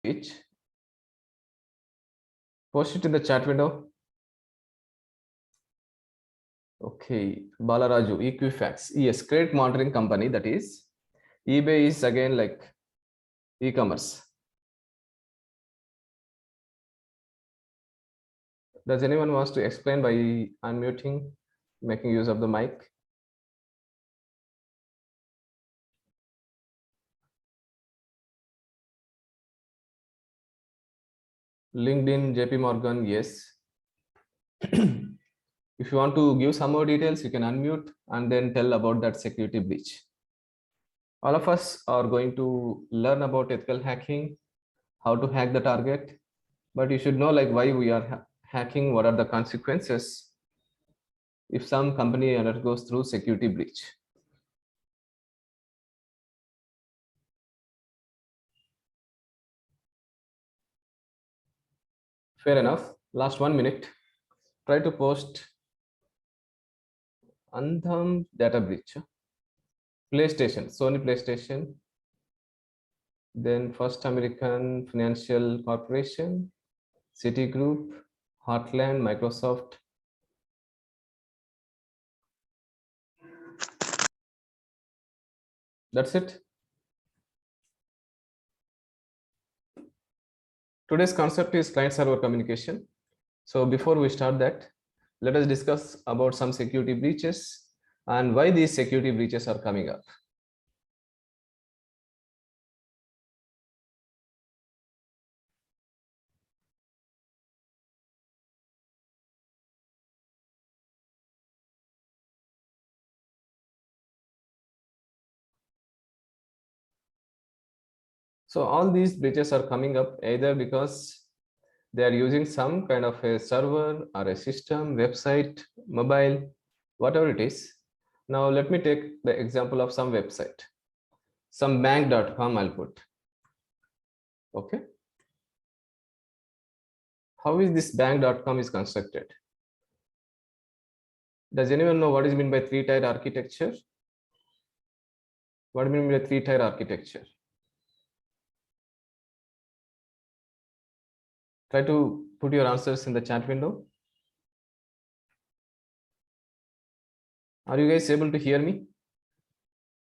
speech. Post it in the chat window. Okay, Balaraju, Equifax. Yes, credit monitoring company, that is. eBay is again like e-commerce. Does anyone wants to explain by unmuting, making use of the mic? LinkedIn, JP Morgan, yes. If you want to give some more details, you can unmute and then tell about that security breach. All of us are going to learn about ethical hacking, how to hack the target, but you should know like why we are hacking, what are the consequences if some company undergoes through security breach. Fair enough. Last 1 minute. Try to post Anthem data breach. PlayStation, Sony PlayStation. Then First American Financial Corporation, Citigroup, Heartland, Microsoft. That's it. Today's concept is client-server communication. So before we start that, let us discuss about some security breaches and why these security breaches are coming up. So all these breaches are coming up either because they are using some kind of a server or a system, website, mobile, whatever it is. Now let me take the example of some website, some bank.com I'll put. Okay. How is this bank.com is constructed? Does anyone know what is meant by three-tier architecture? What do you mean by three-tier architecture? Try to put your answers in the chat window. Are you guys able to hear me?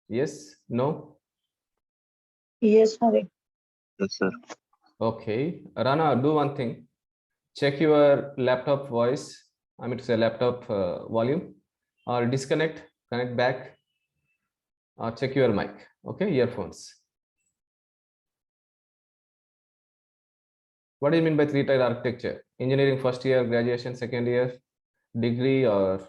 Yes? No? Yes, Hari. Yes, sir. Okay. Rana, do one thing. Check your laptop voice. I mean to say laptop volume, or disconnect, connect back, or check your mic. Okay, earphones. What do you mean by three-tier architecture? Engineering first year, graduation second year, degree, or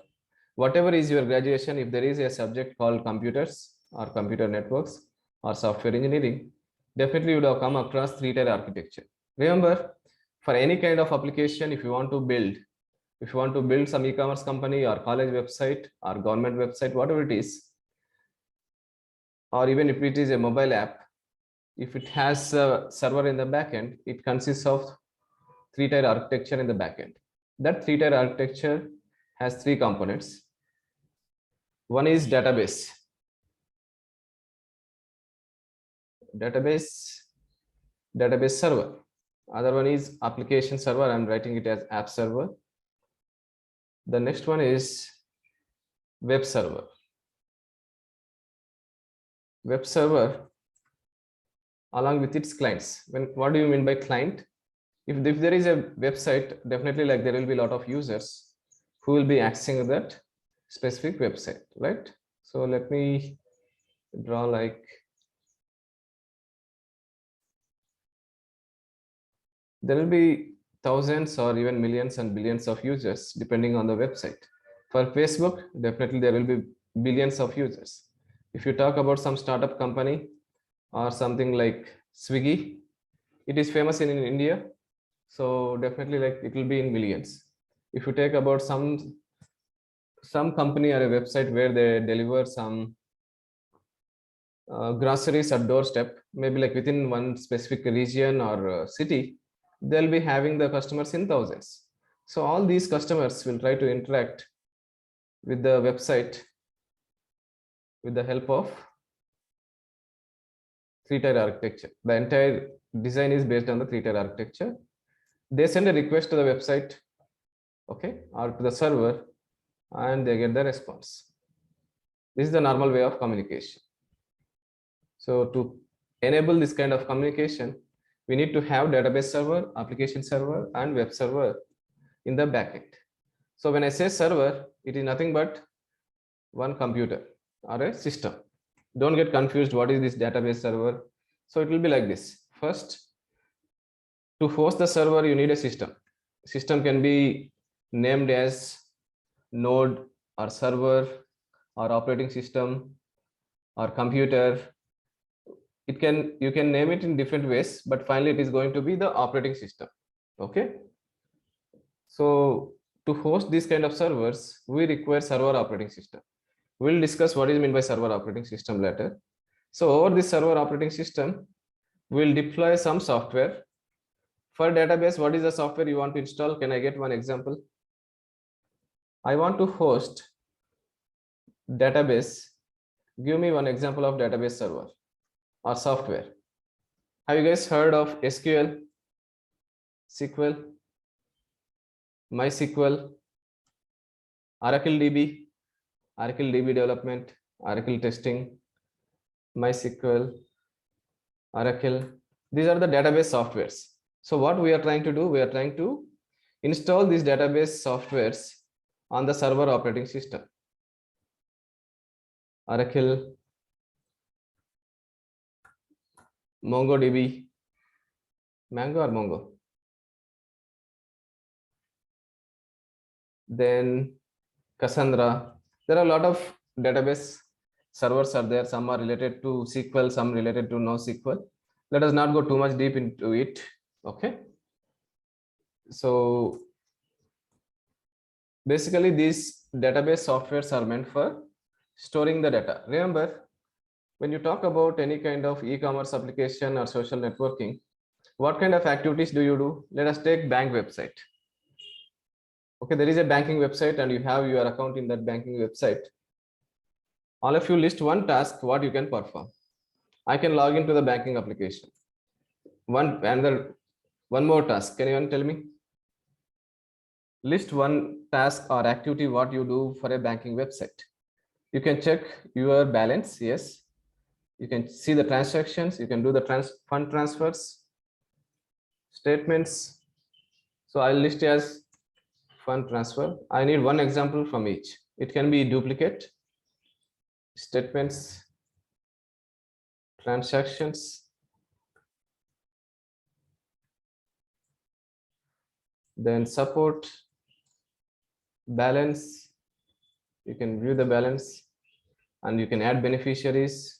whatever is your graduation, if there is a subject called computers or computer networks or software engineering, definitely you would have come across three-tier architecture. Remember, for any kind of application, if you want to build some e-commerce company or college website or government website, whatever it is, or even if it is a mobile app, if it has a server in the backend, it consists of three-tier architecture in the backend. That three-tier architecture has three components. One is database server. Other one is application server. I'm writing it as app server. The next one is web server. Web server along with its clients. What do you mean by client? If there is a website, definitely like there will be a lot of users who will be accessing that specific website, right? So let me draw like there will be thousands or even millions and billions of users depending on the website. For Facebook, definitely there will be billions of users. If you talk about some startup company or something like Swiggy, it is famous in India, so definitely like it will be in millions. If you take about some company or a website where they deliver some groceries at doorstep, maybe like within one specific region or city, they'll be having the customers in thousands. So all these customers will try to interact with the website with the help of three-tier architecture. The entire design is based on the 3-tier architecture. They send a request to the website, okay, or to the server, and they get the response. This is the normal way of communication. So to enable this kind of communication, we need to have database server, application server, and web server in the backend. So when I say server, it is nothing but one computer or a system. Don't get confused. What is this database server? So it will be like this. First, to host the server, you need a system. System can be named as node or server or operating system or computer. You can name it in different ways, but finally it is going to be the operating system. Okay. So to host these kind of servers, we require server operating system. We'll discuss what is meant by server operating system later. So over this server operating system, we'll deploy some software. For database, what is the software you want to install? Can I get one example? I want to host database. Give me one example of database server or software. Have you guys heard of SQL, SQL, MySQL, Oracle DB, Oracle DB development, Oracle testing, MySQL, Oracle? These are the database softwares. So what we are trying to do, we are trying to install these database softwares on the server operating system. Oracle, MongoDB, Mango or Mongo. Then Cassandra. There are a lot of database servers are there. Some are related to SQL, some related to NoSQL. Let us not go too much deep into it. Okay. So basically these database softwares are meant for storing the data. Remember, when you talk about any kind of e-commerce application or social networking, what kind of activities do you do? Let us take bank website. Okay, there is a banking website and you have your account in that banking website. All of you list one task what you can perform. I can log into the banking application. One more task. Can anyone tell me? List one task or activity what you do for a banking website. You can check your balance. Yes. You can see the transactions. You can do the fund transfers, statements. So I'll list as fund transfer. I need one example from each. It can be duplicate, statements, transactions, then support, balance. You can view the balance and you can add beneficiaries.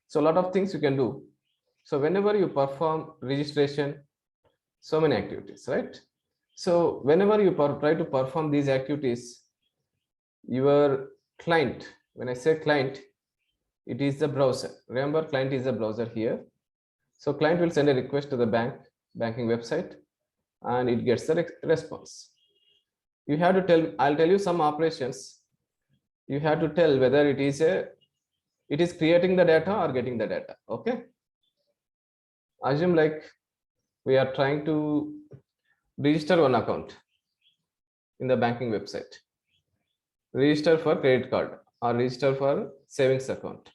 So a lot of things you can do. So whenever you perform registration, so many activities, right? So whenever you try to perform these activities, your client, when I say client, it is the browser. Remember, client is the browser here. So client will send a request to the banking website, and it gets the response. You have to tell, I'll tell you some operations. You have to tell whether it is creating the data or getting the data. Okay. Assume like we are trying to register one account in the banking website. Register for credit card or register for savings account.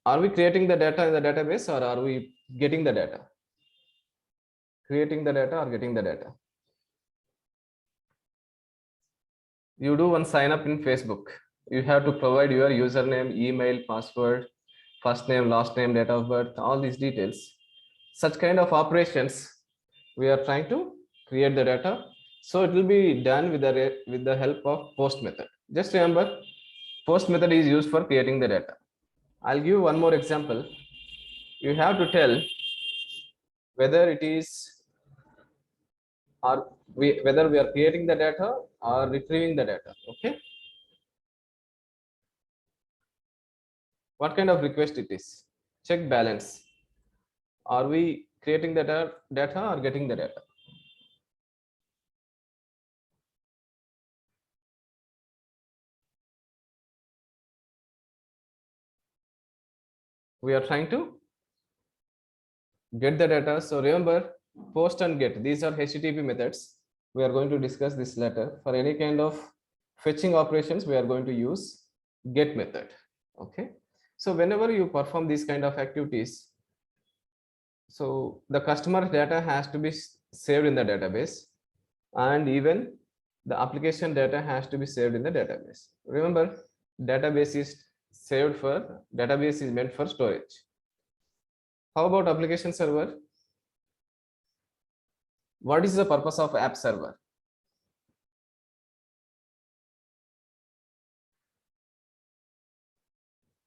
Are we creating the data in the database or are we getting the data? Creating the data or getting the data? You do one sign up in Facebook. You have to provide your username, email, password, first name, last name, date of birth, all these details. Such kind of operations, we are trying to create the data. So it will be done with the help of post method. Just remember, post method is used for creating the data. I'll give one more example. You have to tell whether it is whether we are creating the data or retrieving the data. Okay. What kind of request it is? Check balance. Are we creating the data or getting the data? We are trying to get the data. So remember, post and get, these are HTTP methods. We are going to discuss this later. For any kind of fetching operations, we are going to use get method. Okay. So whenever you perform these kind of activities, so the customer data has to be saved in the database, and even the application data has to be saved in the database. Remember, database is database is meant for storage. How about application server? What is the purpose of app server?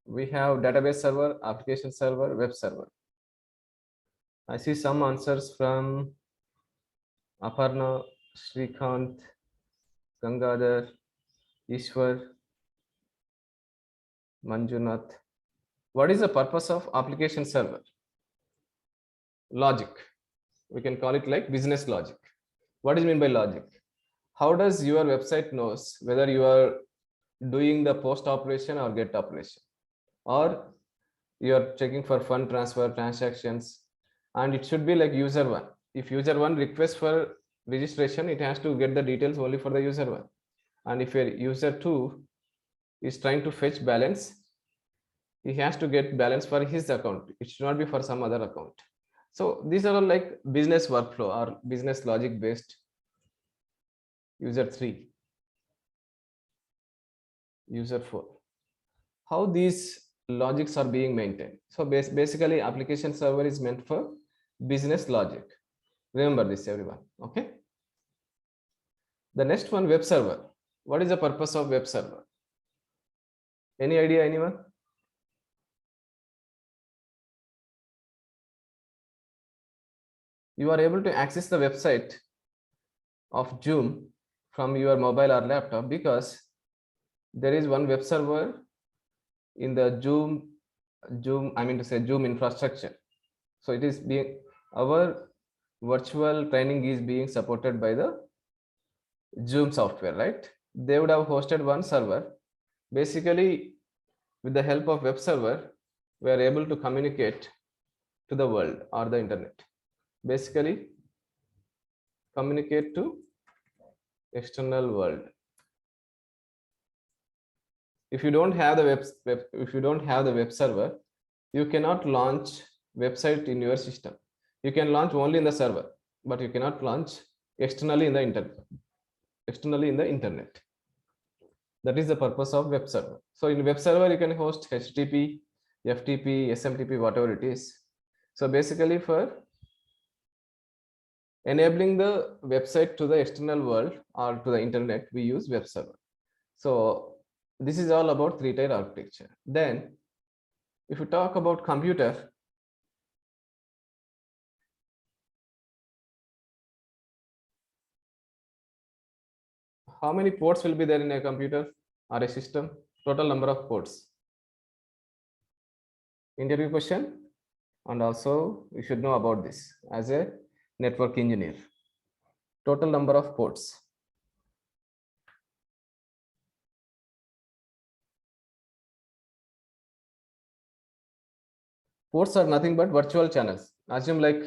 We have database server, application server, web server. I see some answers from Aparna, Srikanth, Gangadhar, Ishwar, Manjunath. What is the purpose of application server? Logic. We can call it like business logic. What is mean by logic? How does your website knows whether you are doing the post operation or get operation, or you are checking for fund transfer transactions, and it should be like user one. If user one requests for registration, it has to get the details only for the user one. And if a user two is trying to fetch balance, he has to get balance for his account. It should not be for some other account. So these are all like business workflow or business logic based. User 3, user 4. How these logics are being maintained? So basically application server is meant for business logic. Remember this, everyone. Okay. The next one, web server. What is the purpose of web server? Any idea, anyone? You are able to access the website of Zoom from your mobile or laptop because there is one web server in the Zoom infrastructure. So it is being, our virtual training is being supported by the Zoom software, right? They would have hosted one server. Basically, with the help of web server, we are able to communicate to the world or the internet. Basically, communicate to external world. If you don't have the web server, you cannot launch website in your system. You can launch only in the server, but you cannot launch externally in the internet. That is the purpose of web server. So in web server, you can host HTTP, FTP, SMTP, whatever it is. So basically, for enabling the website to the external world or to the internet, we use web server. So this is all about three-tier architecture. Then if you talk about computer, how many ports will be there in a computer or a system? Total number of ports. Interview question. And also you should know about this as a network engineer. Total number of ports. Ports are nothing but virtual channels. Assume like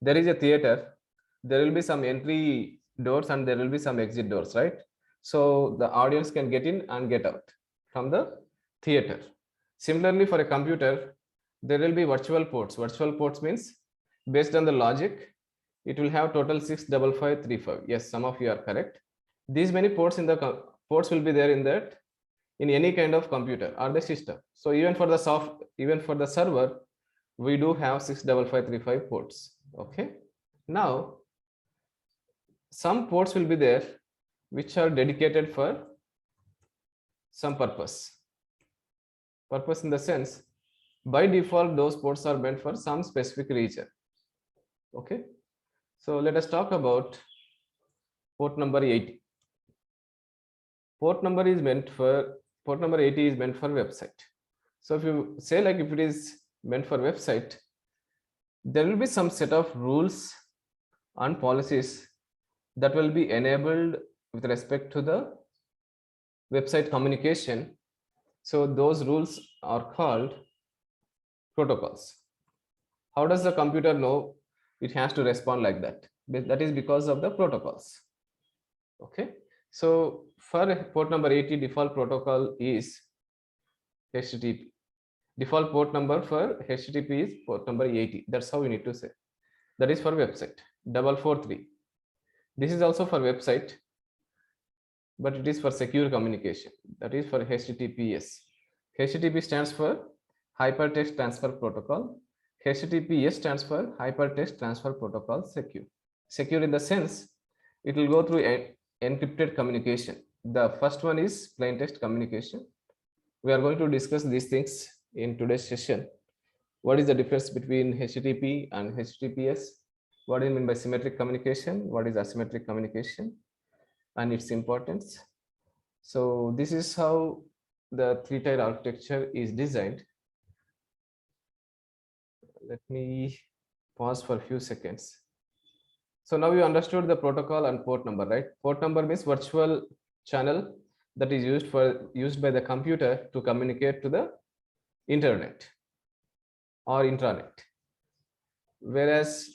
there is a theater, there will be some entry doors and there will be some exit doors, right? So the audience can get in and get out from the theater. Similarly, for a computer, there will be virtual ports. Virtual ports means based on the logic, it will have total 65535. Yes, some of you are correct. These many ports in the ports will be there in that, in any kind of computer or the system. So even for the server, we do have 65535 ports. Okay. Now, some ports will be there which are dedicated for some purpose. Purpose in the sense, by default, those ports are meant for some specific region. Okay. So let us talk about port number 80. Port number 80 is meant for website. So if you say like if it is meant for website, there will be some set of rules and policies that will be enabled with respect to the website communication. So those rules are called protocols. How does the computer know it has to respond like that? That is because of the protocols. Okay. So for port number 80, default protocol is HTTP. Default port number for HTTP is port number 80. That's how we need to say. That is for website 443. This is also for website, but it is for secure communication. That is for HTTPS. HTTP stands for Hypertext Transfer Protocol. HTTPS stands for Hypertext Transfer Protocol Secure. Secure in the sense it will go through encrypted communication. The first one is plain text communication. We are going to discuss these things in today's session. What is the difference between HTTP and HTTPS? What do you mean by symmetric communication? What is asymmetric communication and its importance? So this is how the three-tier architecture is designed. Let me pause for a few seconds. So now you understood the protocol and port number, right? Port number means virtual channel that is used by the computer to communicate to the internet or intranet. Whereas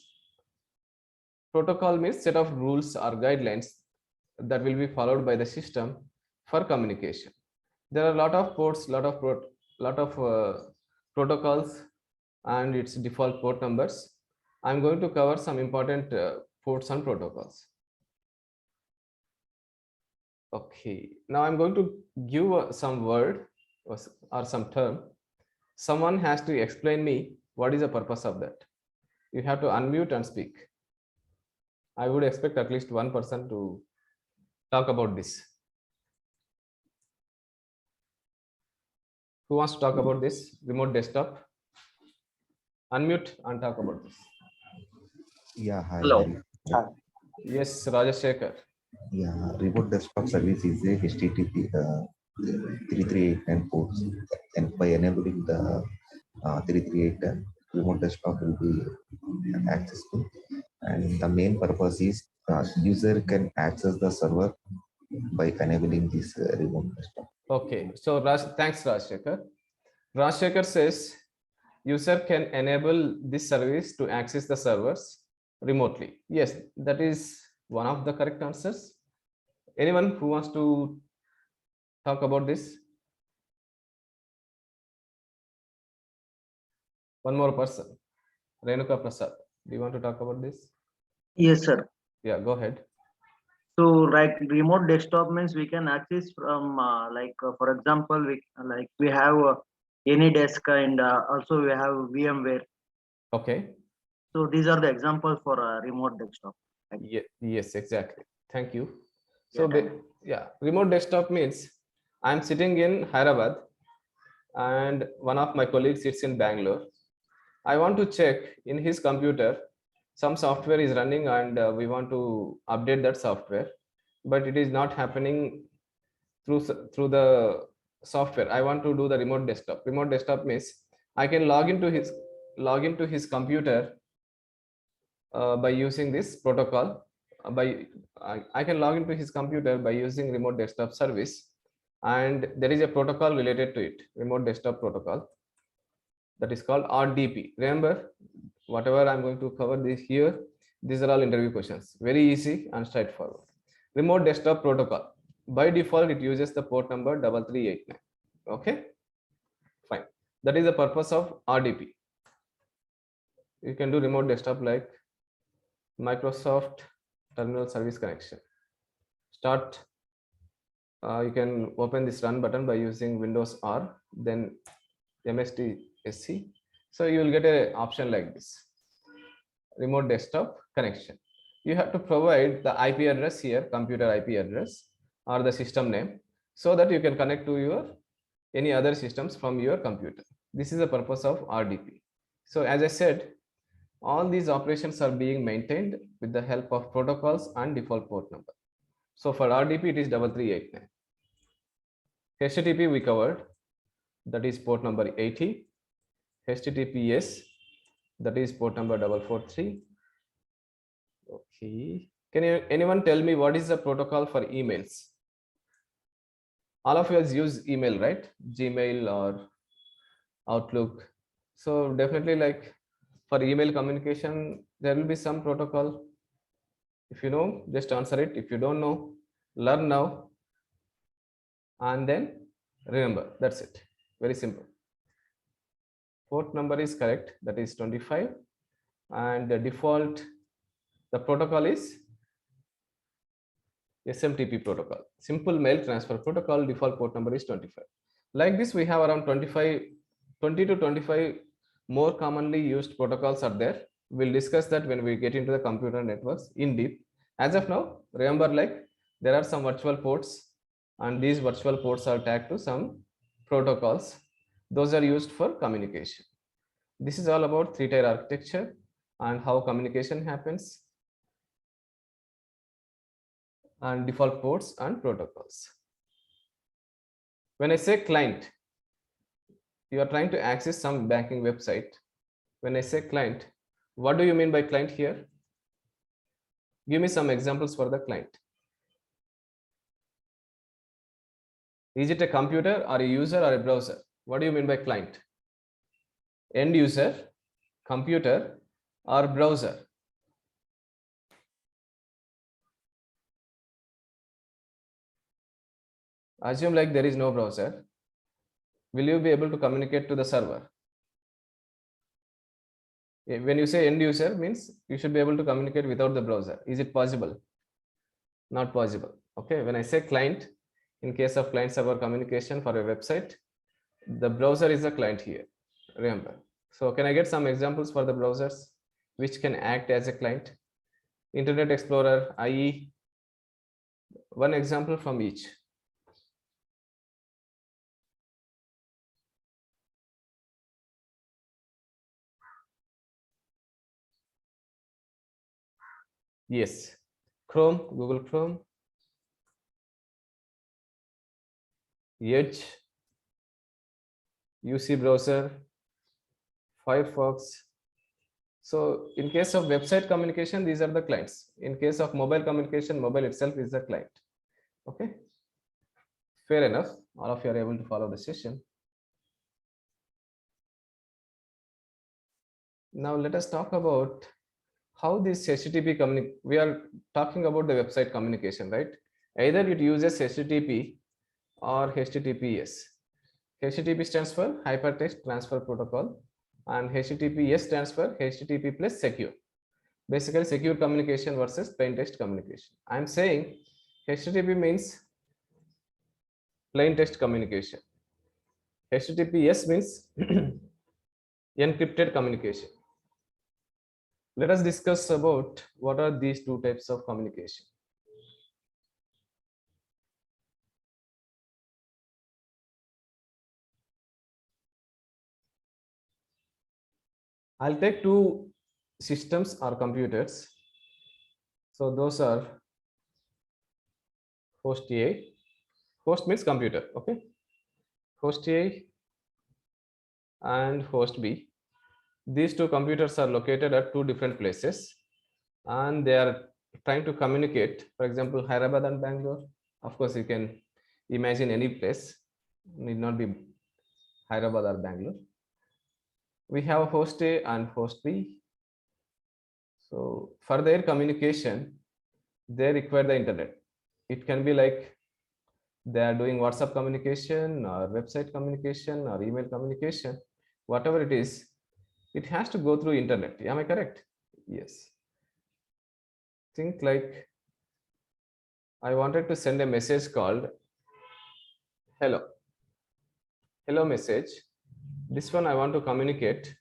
protocol means set of rules or guidelines that will be followed by the system for communication. There are a lot of ports, lot of protocols and its default port numbers. I'm going to cover some important ports and protocols. Okay, now I'm going to give some word or some term. Someone has to explain me what is the purpose of that. You have to unmute and speak. I would expect at least one person to talk about this. Who wants to talk about this? Remote desktop. Unmute and talk about this. Yeah, hi. Hello. Hari. Yes, Rajesh Shekhar. Yeah, remote desktop service is a HTTP 3389 ports, and by enabling the 3389, remote desktop will be accessible. And the main purpose is user can access the server by enabling this remote desktop. Okay, so thanks, Rajshekhar. Rajshekhar says user can enable this service to access the servers remotely. Yes, that is one of the correct answers. Anyone who wants to talk about this? One more person. Renuka Prasad. Do you want to talk about this? Yes, sir. Yeah, go ahead. So, like remote desktop means we can access from for example, we have any desk and also we have VMware. Okay. So these are the examples for remote desktop. Yes, exactly. Thank you. So Yeah, remote desktop means I'm sitting in Hyderabad and one of my colleagues sits in Bangalore. I want to check in his computer some software is running and we want to update that software, but it is not happening through the software. I want to do the remote desktop. Remote desktop means I can log into his computer by using this protocol. I can log into his computer by using remote desktop service, and there is a protocol related to it, remote desktop protocol, that is called RDP. Remember, whatever I'm going to cover this here, these are all interview questions. Very easy and straightforward. Remote desktop protocol. By default, it uses the port number 3389. Okay, fine. That is the purpose of RDP. You can do remote desktop like Microsoft Terminal Service Connection. Start. You can open this run button by using Windows R, then MSTSC. So you will get an option like this, remote desktop connection. You have to provide the IP address here, computer IP address or the system name, so that you can connect to your any other systems from your computer. This is the purpose of RDP. So as I said, all these operations are being maintained with the help of protocols and default port number. So for RDP, it is 3389. HTTP we covered, that is port number 80. HTTPS, that is port number 443. Okay, can anyone tell me what is the protocol for emails? All of us use email, right? Gmail or Outlook. So definitely, like For email communication, there will be some protocol. If you know, just answer it. If you don't know, learn now and then remember. That's it. Very simple. Port number is correct. That is 25. And the default, the protocol is SMTP protocol. Simple mail transfer protocol. Default port number is 25. Like this, we have around 20 to 25 more commonly used protocols are there. We'll discuss that when we get into the computer networks in deep. As of now, remember, like, there are some virtual ports, and these virtual ports are tagged to some protocols. Those are used for communication. This is all about three-tier architecture and how communication happens, and default ports and protocols. When I say client, you are trying to access some banking website. When I say client, what do you mean by client here? Give me some examples for the client. Is it a computer or a user or a browser? What do you mean by client? End user, computer, or browser? Assume like there is no browser. Will you be able to communicate to the server? When you say end user, means you should be able to communicate without the browser. Is it possible? Not possible. Okay. When I say client, in case of client server communication for a website, the browser is a client here. Remember. So can I get some examples for the browsers which can act as a client? Internet Explorer, IE. One example from each. Yes. Chrome, Google Chrome, Edge, UC browser, Firefox. So in case of website communication, these are the clients. In case of mobile communication, mobile itself is the client. Okay. Fair enough. All of you are able to follow the session. Now let us talk about how this HTTP we are talking about the website communication, right? Either it uses HTTP or HTTPS. HTTP stands for Hypertext Transfer Protocol, and HTTPS stands for HTTP plus secure. Basically, secure communication versus plain text communication. I'm saying HTTP means plain text communication. HTTPS means encrypted communication. Let us discuss about what are these two types of communication. I'll take two systems or computers. So those are host A. Host means computer, okay? Host A and host B. These two computers are located at two different places, and they are trying to communicate. For example, Hyderabad and Bangalore. Of course, you can imagine any place, need not be Hyderabad or Bangalore. We have host A and host B. So for their communication, they require the internet. It can be like they are doing WhatsApp communication or website communication or email communication, whatever it is, it has to go through internet. Am I correct? Yes. Think like I wanted to send a message called hello. Hello message. This one I want to communicate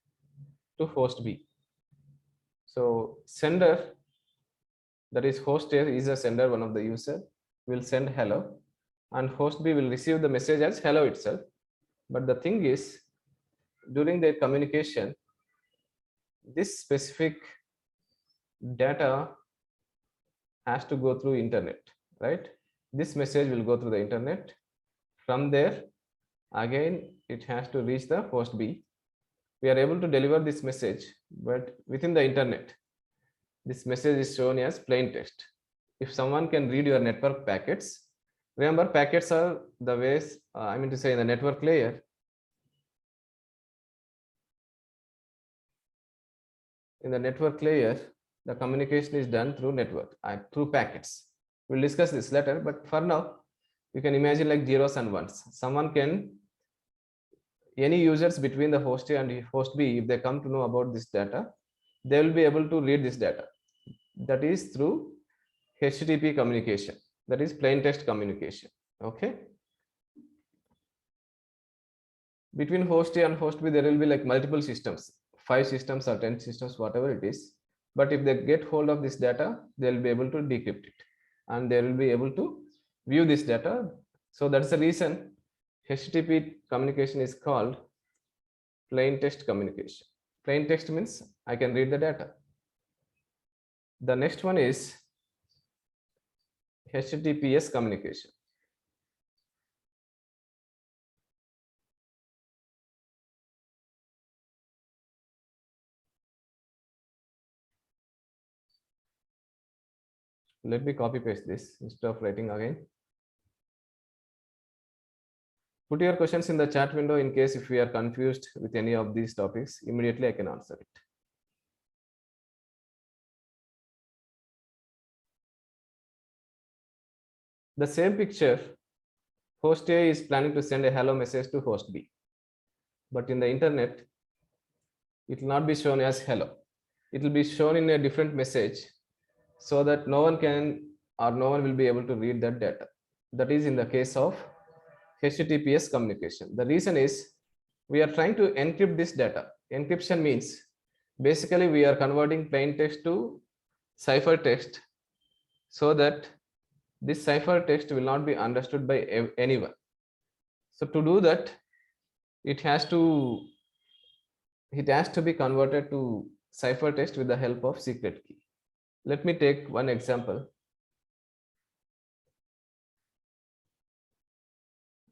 to host B. So sender, that is host A is a sender, one of the user will send hello, and host B will receive the message as hello itself. But the thing is, during their communication, this specific data has to go through internet, right? This message will go through the internet. From there, again, it has to reach the host B. We are able to deliver this message, but within the internet, this message is shown as plain text. If someone can read your network packets, remember packets are the ways, I mean to say in the network layer, in the network layer, the communication is done through network, through packets. We'll discuss this later, but for now, you can imagine like zeros and ones. Someone can, any users between the host A and host B, if they come to know about this data, they will be able to read this data. That is through HTTP communication, that is plain text communication. Okay. Between host A and host B, there will be like multiple systems, 5 systems or 10 systems, whatever it is. But if they get hold of this data, they'll be able to decrypt it and they will be able to view this data. So that's the reason HTTP communication is called plain text communication. Plain text means I can read the data. The next one is HTTPS communication. Let me copy paste this instead of writing again. Put your questions in the chat window in case if we are confused with any of these topics, immediately I can answer it. The same picture, host A is planning to send a hello message to host B. But in the internet, it will not be shown as hello. It will be shown in a different message so that no one can or no one will be able to read that data. That is in the case of HTTPS communication. The reason is we are trying to encrypt this data. Encryption means basically we are converting plain text to ciphertext so that this ciphertext will not be understood by anyone. So to do that, it has to be converted to ciphertext with the help of secret key. Let me take one example.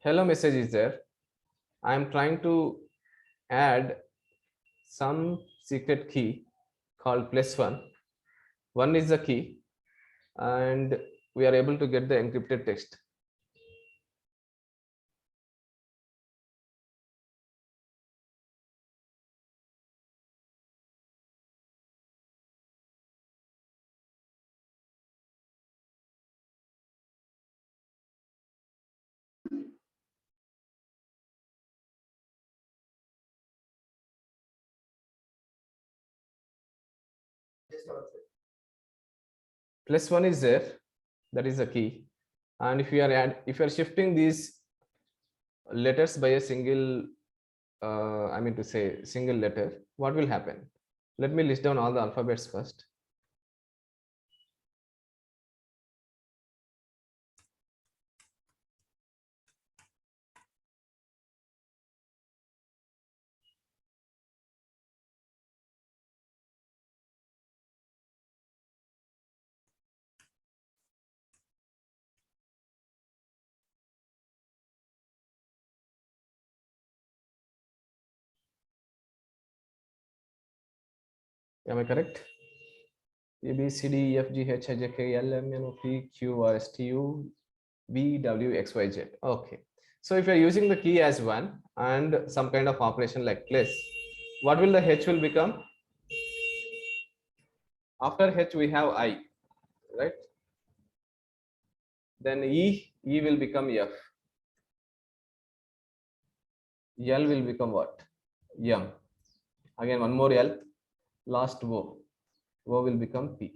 Hello message is there. I am trying to add some secret key called +1. 1 is the key, and we are able to get the encrypted text. +1 is there, that is the key. And if you are shifting these letters by a single single letter, what will happen? Let me list down all the alphabets first. Am I correct? A, B, C, D, E, F, G, H, I, J, K, L, M, N, O, P, Q, R, S, T, U, V, W, X, Y, Z. Okay. So if you're using the key as 1 and some kind of operation like place, what will the H will become? After H we have I, right? Then E will become F. L will become what? M. Again one more L, last O. O will become P.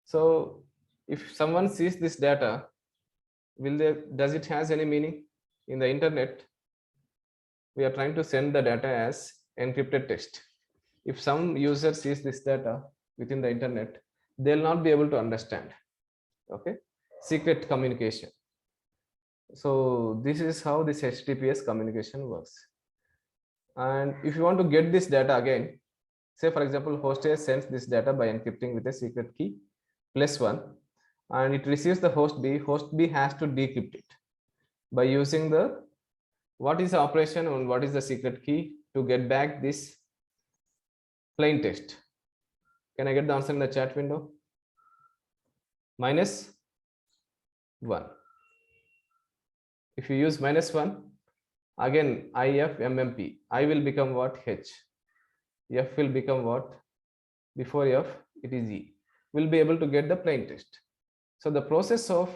So if someone sees this data, does it has any meaning? In the internet, we are trying to send the data as encrypted text. If some user sees this data within the internet, they'll not be able to understand. Okay, secret communication. So this is how this HTTPS communication works. And if you want to get this data again, say for example, host A sends this data by encrypting with a secret key +1, and it receives the host B. Host B has to decrypt it by using the, what is the operation and what is the secret key to get back this plain text. Can I get the answer in the chat window? -1. If you use -1, again IF MMP, I will become what? H. F will become what? before F, it is E. We'll be able to get the plain text. So the process of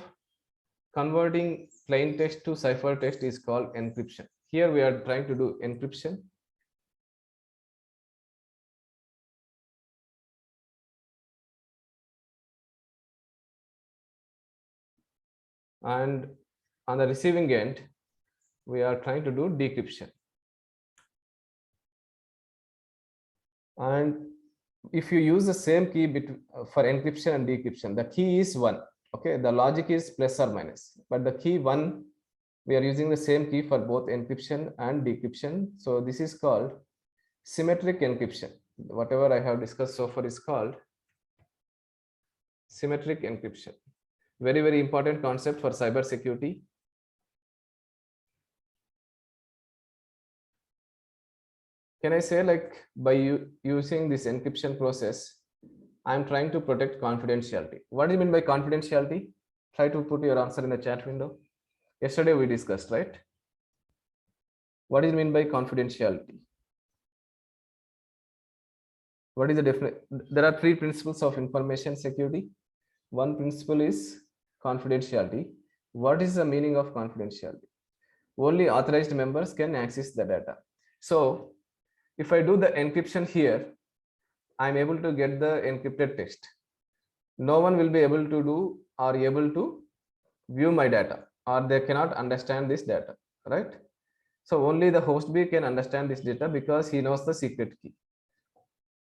converting plain text to ciphertext is called encryption. Here we are trying to do encryption. And on the receiving end, we are trying to do decryption. And if you use the same key for encryption and decryption, the key is 1. Okay, the logic is plus or minus, but the key 1, we are using the same key for both encryption and decryption. So this is called symmetric encryption. Whatever I have discussed so far is called symmetric encryption. Very, very important concept for cyber security. Can I say, like, by using this encryption process, I'm trying to protect confidentiality. What do you mean by confidentiality? Try to put your answer in the chat window. Yesterday we discussed, right? What do you mean by confidentiality? What is the definition? There are 3 principles of information security. One principle is confidentiality. What is the meaning of confidentiality? Only authorized members can access the data. So if I do the encryption here, I'm able to get the encrypted text. No one will be able to do or able to view my data, or they cannot understand this data, right? So only the host B can understand this data because he knows the secret key.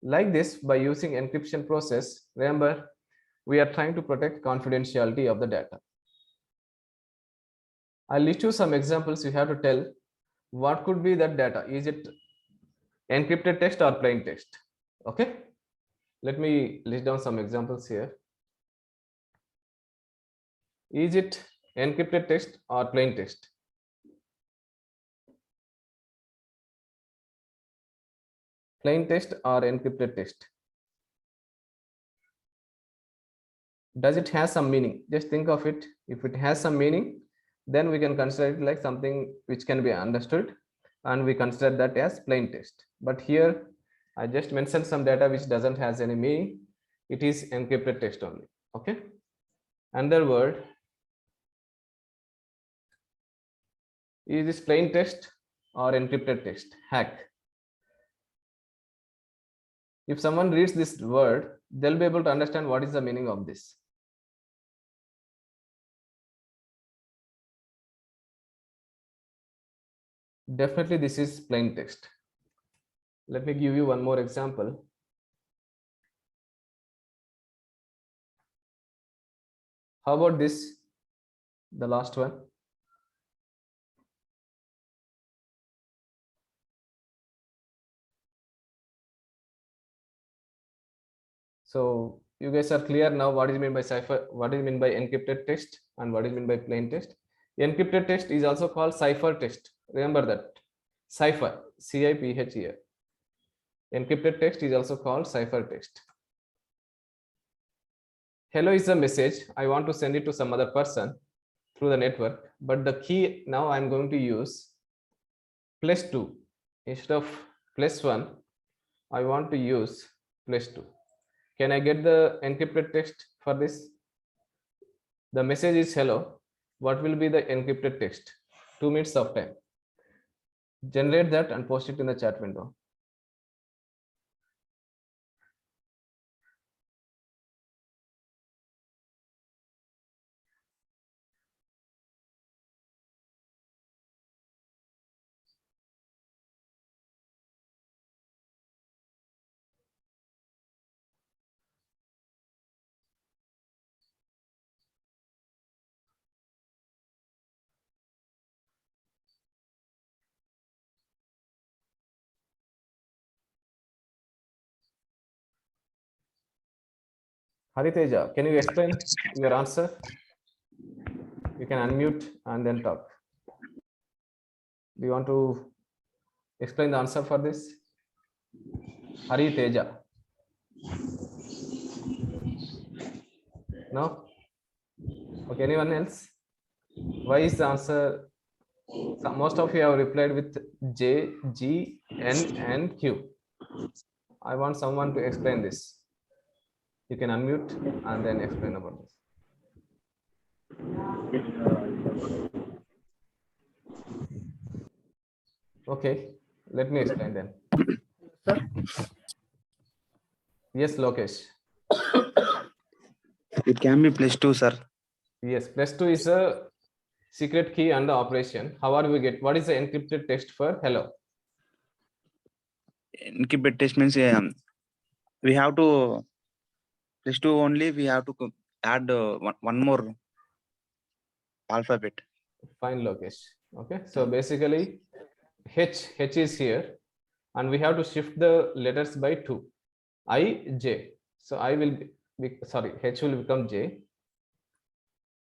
Like this, by using encryption process, remember, we are trying to protect confidentiality of the data. I'll list you some examples. You have to tell what could be that data. Is it encrypted text or plain text? Okay, let me list down some examples here. Is it encrypted text or plain text? Plain text or encrypted text? Does it have some meaning? Just think of it. If it has some meaning, then we can consider it like something which can be understood, and we consider that as plain text. But here I just mentioned some data which doesn't has any meaning. It is encrypted text only. Okay. Another word, is this plain text or encrypted text? Hack. If someone reads this word, they'll be able to understand what is the meaning of this. Definitely this is plain text. Let me give you one more example. How about this, the last one? So you guys are clear now what is meant by cipher, what is meant by encrypted text, and what is meant by plain text. Encrypted text is also called cipher text. Remember that. Cipher, C-I-P-H-E-R. Encrypted text is also called cipher text. Hello is a message. I want to send it to some other person through the network, but the key now I'm going to use +2 instead of +1. I want to use +2. Can I get the encrypted text for this? The message is hello. What will be the encrypted text? 2 minutes of time. Generate that and post it in the chat window. Hariteja, can you explain your answer? You can unmute and then talk. Do you want to explain the answer for this? Hariteja. No? Okay, anyone else? Why is the answer? Most of you have replied with J, G, N, and Q. I want someone to explain this. You can unmute and then explain about this. Okay, let me explain then. Yes, Lokesh. It can be +2, sir. Yes, +2 is a secret key and the operation. How are we get? What is the encrypted text for hello? Encrypted text means we have to +2 only. We have to add one more alphabet. Fine, Lokesh. Okay, so basically H is here and we have to shift the letters by 2. I, J. So I will be sorry, H will become J.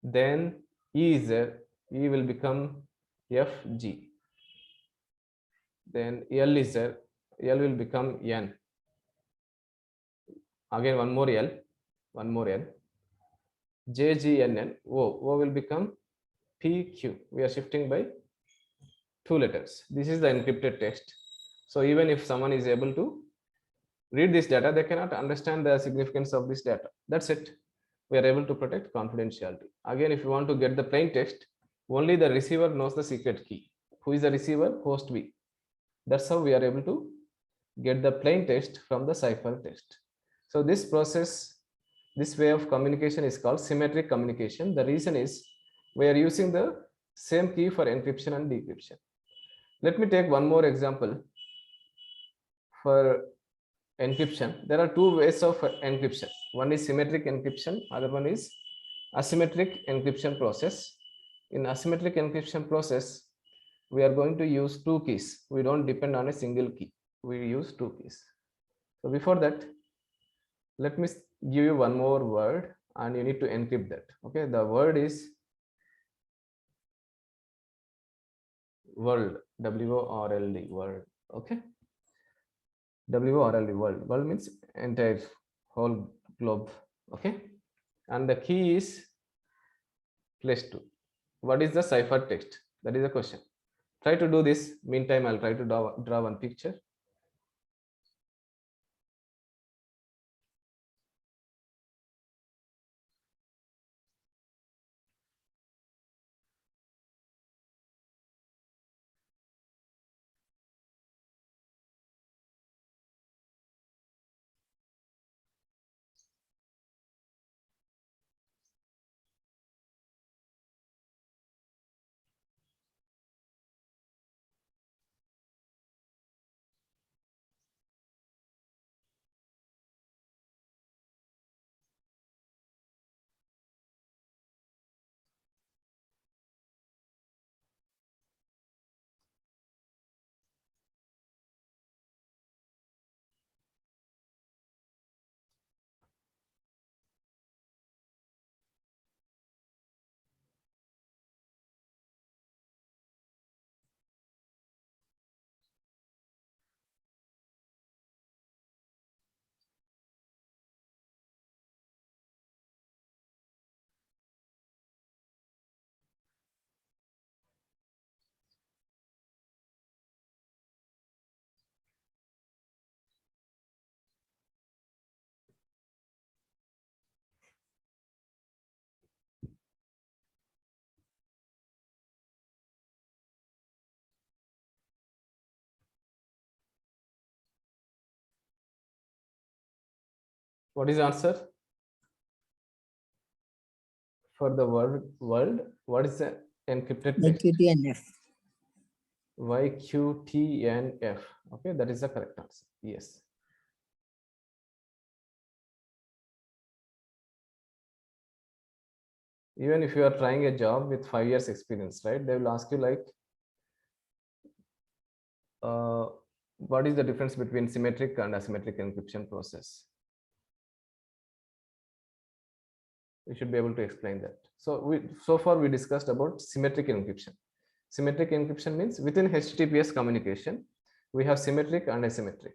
Then E is there. E will become F, G. Then L is there. L will become N. Again, one more L. J, G, N, N. O will become P, Q. We are shifting by 2 letters. This is the encrypted text. So even if someone is able to read this data, they cannot understand the significance of this data. That's it. We are able to protect confidentiality. Again, if you want to get the plain text, only the receiver knows the secret key. Who is the receiver? Host V. That's how we are able to get the plain text from the cipher text. So this process, this way of communication is called symmetric communication. The reason is we are using the same key for encryption and decryption. Let me take one more example. For encryption, there are 2 ways of encryption. One is symmetric encryption, other one is asymmetric encryption process. In asymmetric encryption process, we are going to use 2 keys. We don't depend on a single key. We use 2 keys. So before that, let me give you one more word and you need to encrypt that. Okay, the word is world, WORLD, world. Okay, WORLD, world. World means entire whole globe. Okay, and the key is +2. What is the cipher text? That is the question. Try to do this. Meantime, I'll try to draw one picture. What is the answer for the world? What is the encrypted text? YQTNF. YQTNF. Okay, that is the correct answer. Yes. Even if you are trying a job with 5 years experience, right? They will ask you like, what is the difference between symmetric and asymmetric encryption process? You should be able to explain that. So far we discussed about symmetric encryption. Symmetric encryption means within HTTPS communication, we have symmetric and asymmetric.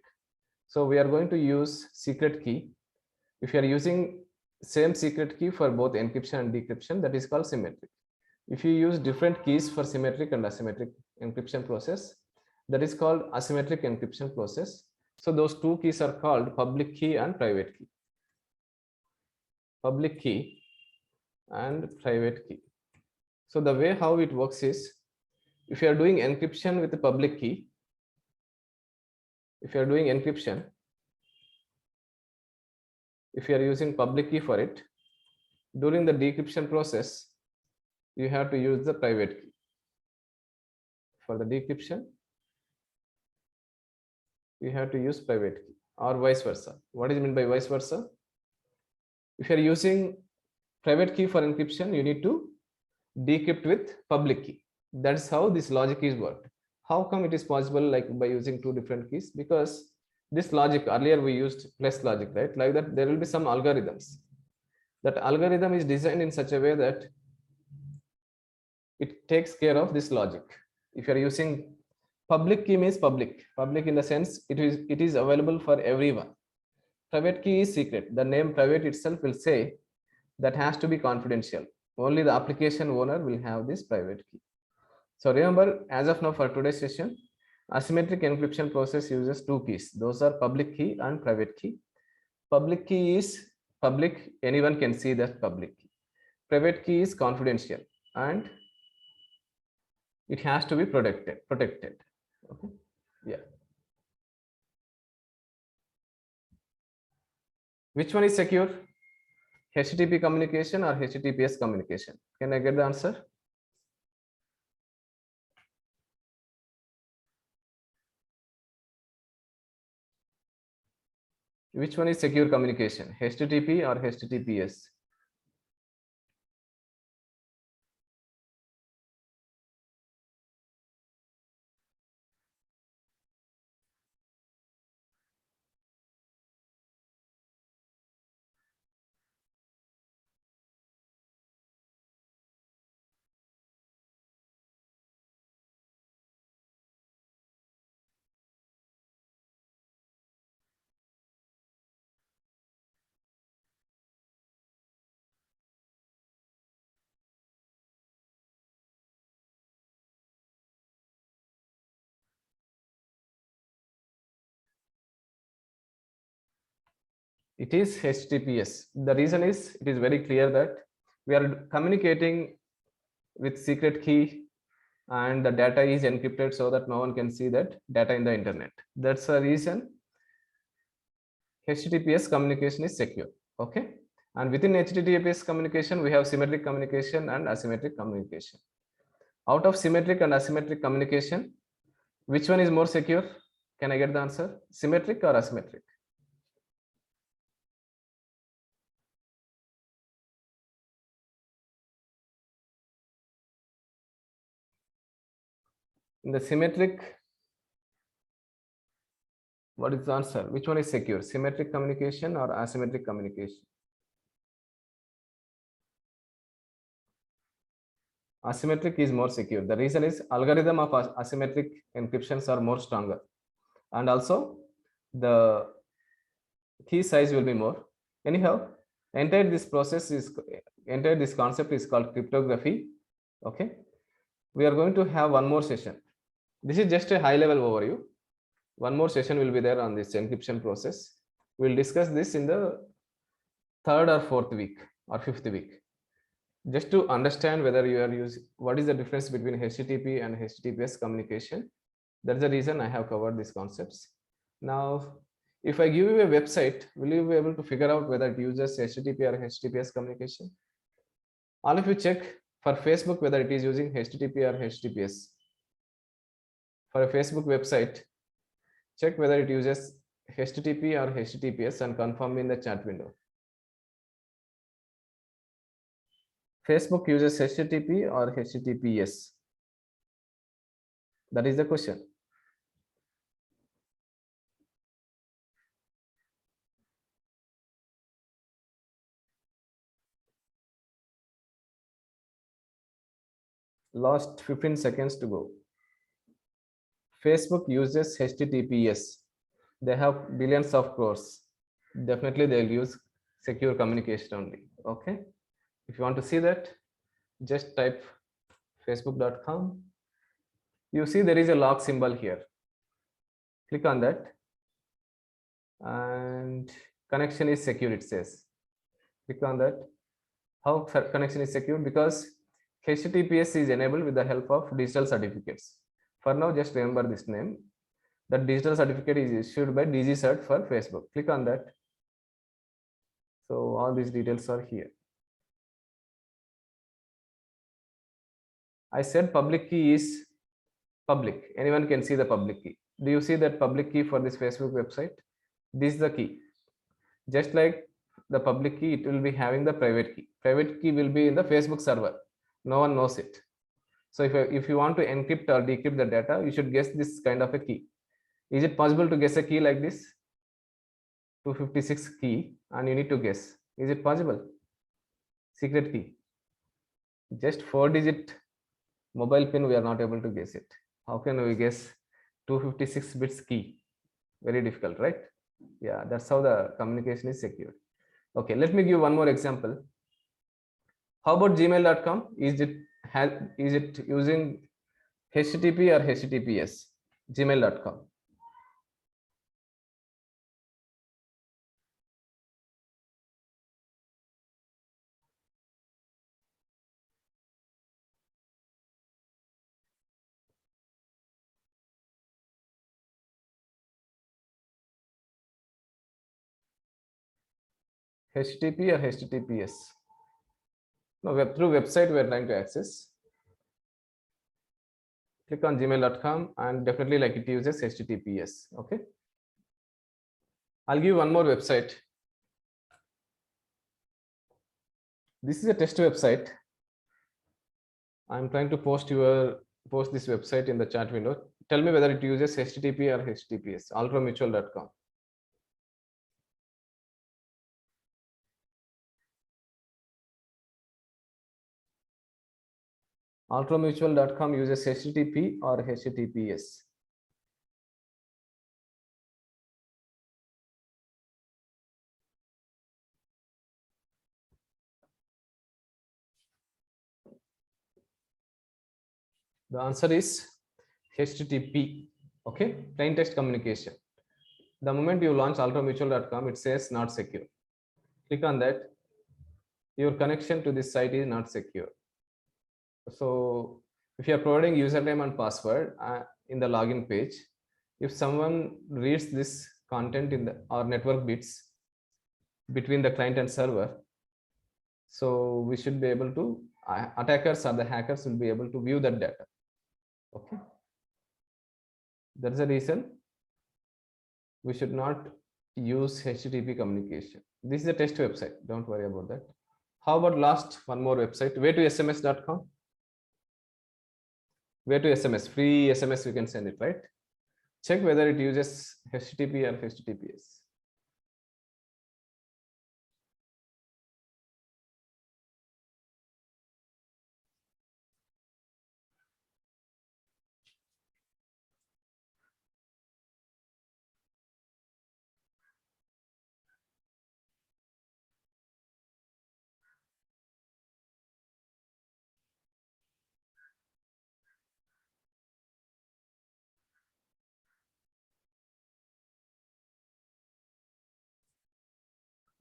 So we are going to use secret key. If you are using same secret key for both encryption and decryption, that is called symmetric. If you use different keys for symmetric and asymmetric encryption process, that is called asymmetric encryption process. So those two keys are called public key and private key. Public key and private key. So the way how it works is, if you are doing encryption with the public key, if you are doing encryption, if you are using public key for it, during the decryption process, you have to use the private key. For the decryption, you have to use private key, or vice versa. What is meant by vice versa? If you are using private key for encryption, you need to decrypt with public key. That's how this logic is worked. How come it is possible like by using two different keys? Because this logic, earlier we used plus logic, right? Like that there will be some algorithms. That algorithm is designed in such a way that it takes care of this logic. If you are using public key, means public in the sense it is available for everyone. Private key is secret. The name private itself will say that has to be confidential. Only the application owner will have this private key. So remember, as of now for today's session, asymmetric encryption process uses two keys. Those are public key and private key. Public key is public, anyone can see that public key. Private key is confidential and it has to be protected. Okay. Yeah. Which one is secure? HTTP communication or HTTPS communication? Can I get the answer? Which one is secure communication? HTTP or HTTPS? It is HTTPS. The reason is, it is very clear that we are communicating with secret key and the data is encrypted so that no one can see that data in the internet. That's the reason HTTPS communication is secure. Okay. And within HTTPS communication, we have symmetric communication and asymmetric communication. Out of symmetric and asymmetric communication, which one is more secure? Can I get the answer? Symmetric or asymmetric? In the symmetric, what is the answer? Which one is secure? Symmetric communication or asymmetric communication? Asymmetric is more secure. The reason is algorithm of asymmetric encryptions are more stronger. And also the key size will be more. Anyhow, entire this concept is called cryptography. Okay. We are going to have one more session. This is just a high level overview. One more session will be there on this encryption process. We'll discuss this in the 3rd or 4th week or 5th week. Just to understand whether you are using, what is the difference between HTTP and HTTPS communication. That's the reason I have covered these concepts. Now, if I give you a website, will you be able to figure out whether it uses HTTP or HTTPS communication? All of you check for Facebook whether it is using HTTP or HTTPS. For a Facebook website, check whether it uses HTTP or HTTPS and confirm in the chat window. Facebook uses HTTP or HTTPS? That is the question. Last 15 seconds to go. Facebook uses HTTPS. They have billions of crores. Definitely they'll use secure communication only. Okay. If you want to see that, just type facebook.com. You see there is a log symbol here. Click on that. and connection is secure, it says. Click on that. How connection is secure? Because HTTPS is enabled with the help of digital certificates. For now, just remember this name. That digital certificate is issued by DigiCert for Facebook. Click on that. So all these details are here. I said public key is public. Anyone can see the public key. Do you see that public key for this Facebook website? This is the key. Just like the public key, it will be having the private key. Private key will be in the Facebook server. No one knows it. So if you want to encrypt or decrypt the data, you should guess this kind of a key. Is it possible to guess a key like this? 256 key, and you need to guess. Is it possible? Secret key. Just 4-digit mobile pin, we are not able to guess it. How can we guess 256 bits key? Very difficult, right? Yeah, that's how the communication is secured. Okay, let me give one more example. How about gmail.com? Is it using HTTP or HTTPS? Gmail.com. HTTP or HTTPS? No, through website we are trying to access. Click on gmail.com and definitely like it uses HTTPS. Okay. I'll give one more website. This is a test website. I'm trying to post this website in the chat window. Tell me whether it uses HTTP or HTTPS. Altromutual.com. Altromutual.com uses HTTP or HTTPS. The answer is HTTP. Okay, plain text communication. The moment you launch altromutual.com, it says not secure. Click on that. Your connection to this site is not secure. So if you are providing username and password in the login page, if someone reads this content in the or network bits between the client and server, so we should be able to attackers or the hackers will be able to view that data. Okay, that's the reason we should not use HTTP communication. This is a test website, don't worry about that. How about last one more website, way2sms.com. Way2SMS, free SMS, you can send it, right? Check whether it uses HTTP or HTTPS.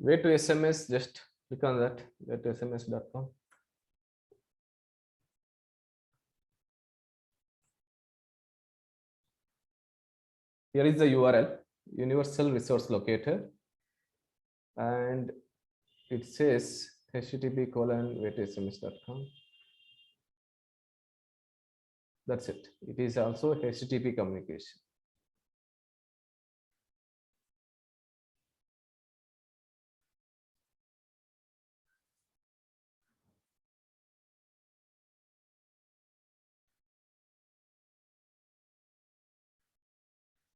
Way2SMS, just click on that, way2sms.com. Here is the URL, Universal Resource Locator, and it says http:/way2sms.com. That's it. It is also HTTP communication.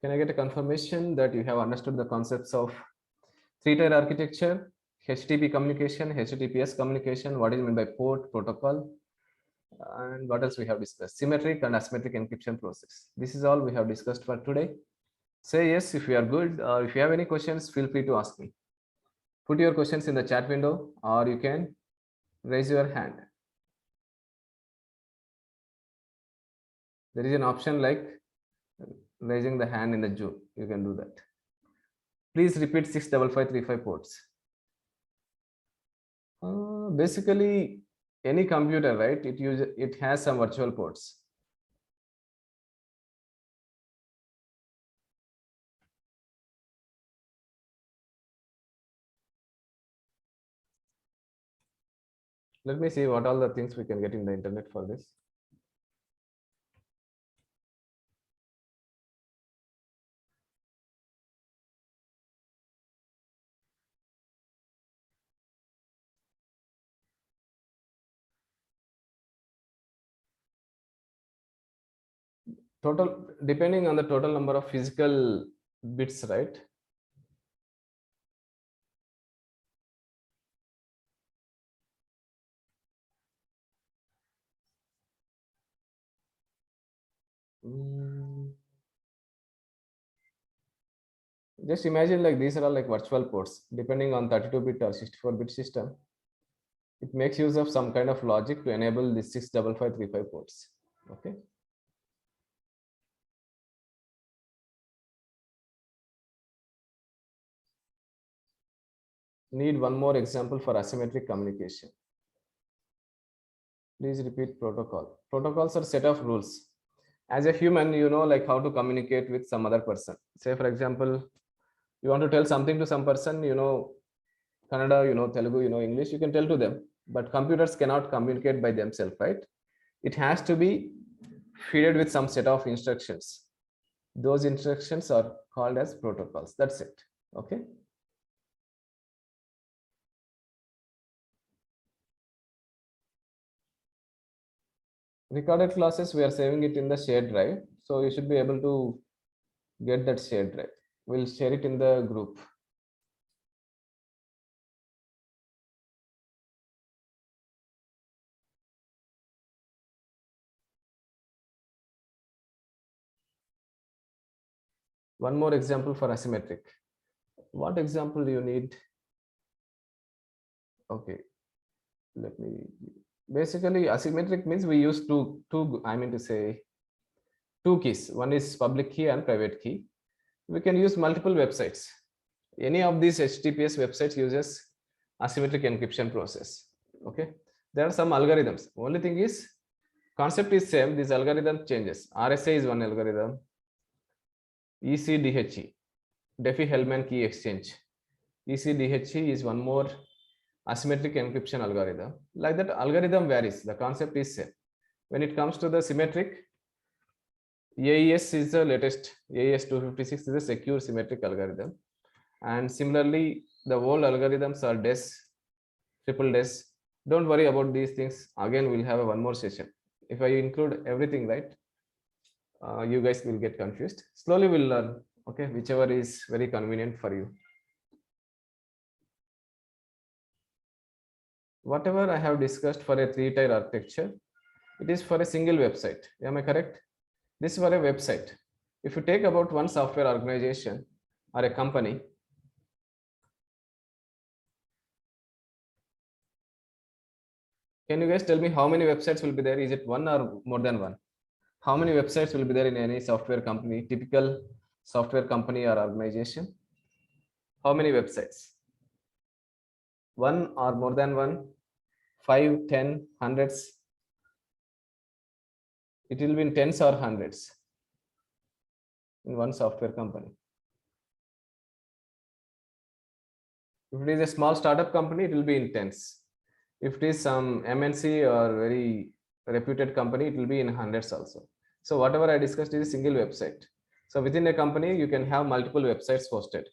Can I get a confirmation that you have understood the concepts of three-tier architecture, HTTP communication, HTTPS communication, what is meant by port, protocol, and what else we have discussed? Symmetric and asymmetric encryption process. This is all we have discussed for today. Say yes if you are good, or if you have any questions, feel free to ask me. Put your questions in the chat window, or you can raise your hand. There is an option like raising the hand in the Zoom. You can do that. Please repeat 65535 ports. Basically, any computer, right? It has some virtual ports. Let me see what all the things we can get in the internet for this. Total, depending on the total number of physical bits, right? Just imagine like these are all like virtual ports, depending on 32-bit or 64-bit system. It makes use of some kind of logic to enable these 65535 ports. Okay. Need one more example for asymmetric communication. Please repeat protocol. Protocols are set of rules. As a human, you know like how to communicate with some other person. Say for example, you want to tell something to some person, you know Kannada, you know Telugu, you know English, you can tell to them. But computers cannot communicate by themselves, right? It has to be fed with some set of instructions. Those instructions are called as protocols. That's it. Okay. Recorded classes, we are saving it in the shared drive. So you should be able to get that shared drive. We'll share it in the group. One more example for asymmetric. What example do you need? Okay, let me. Basically, asymmetric means we use two. I mean to say, two keys. One is public key and private key. We can use multiple websites. Any of these HTTPS websites uses asymmetric encryption process. Okay, there are some algorithms. Only thing is, concept is same. This algorithm changes. RSA is one algorithm. ECDHE, Diffie-Hellman key exchange. ECDHE is one more asymmetric encryption algorithm. Like that, algorithm varies. The concept is same. When it comes to the symmetric, AES is the latest. AES 256 is a secure symmetric algorithm. And similarly, the old algorithms are DES, triple DES. Don't worry about these things. Again, we'll have one more session. If I include everything, right, you guys will get confused. Slowly we'll learn. Okay, whichever is very convenient for you. Whatever I have discussed for a 3-tier architecture, it is for a single website. Am I correct? This is for a website. If you take about one software organization or a company, can you guys tell me how many websites will be there? Is it one or more than one? How many websites will be there in any software company, typical software company or organization? How many websites? One or more than one? 5, 10, hundreds? It will be in tens or hundreds in one software company. If it is a small startup company, it will be in tens. If it is some MNC or very reputed company, it will be in hundreds also. So whatever I discussed is a single website. So within a company, you can have multiple websites hosted.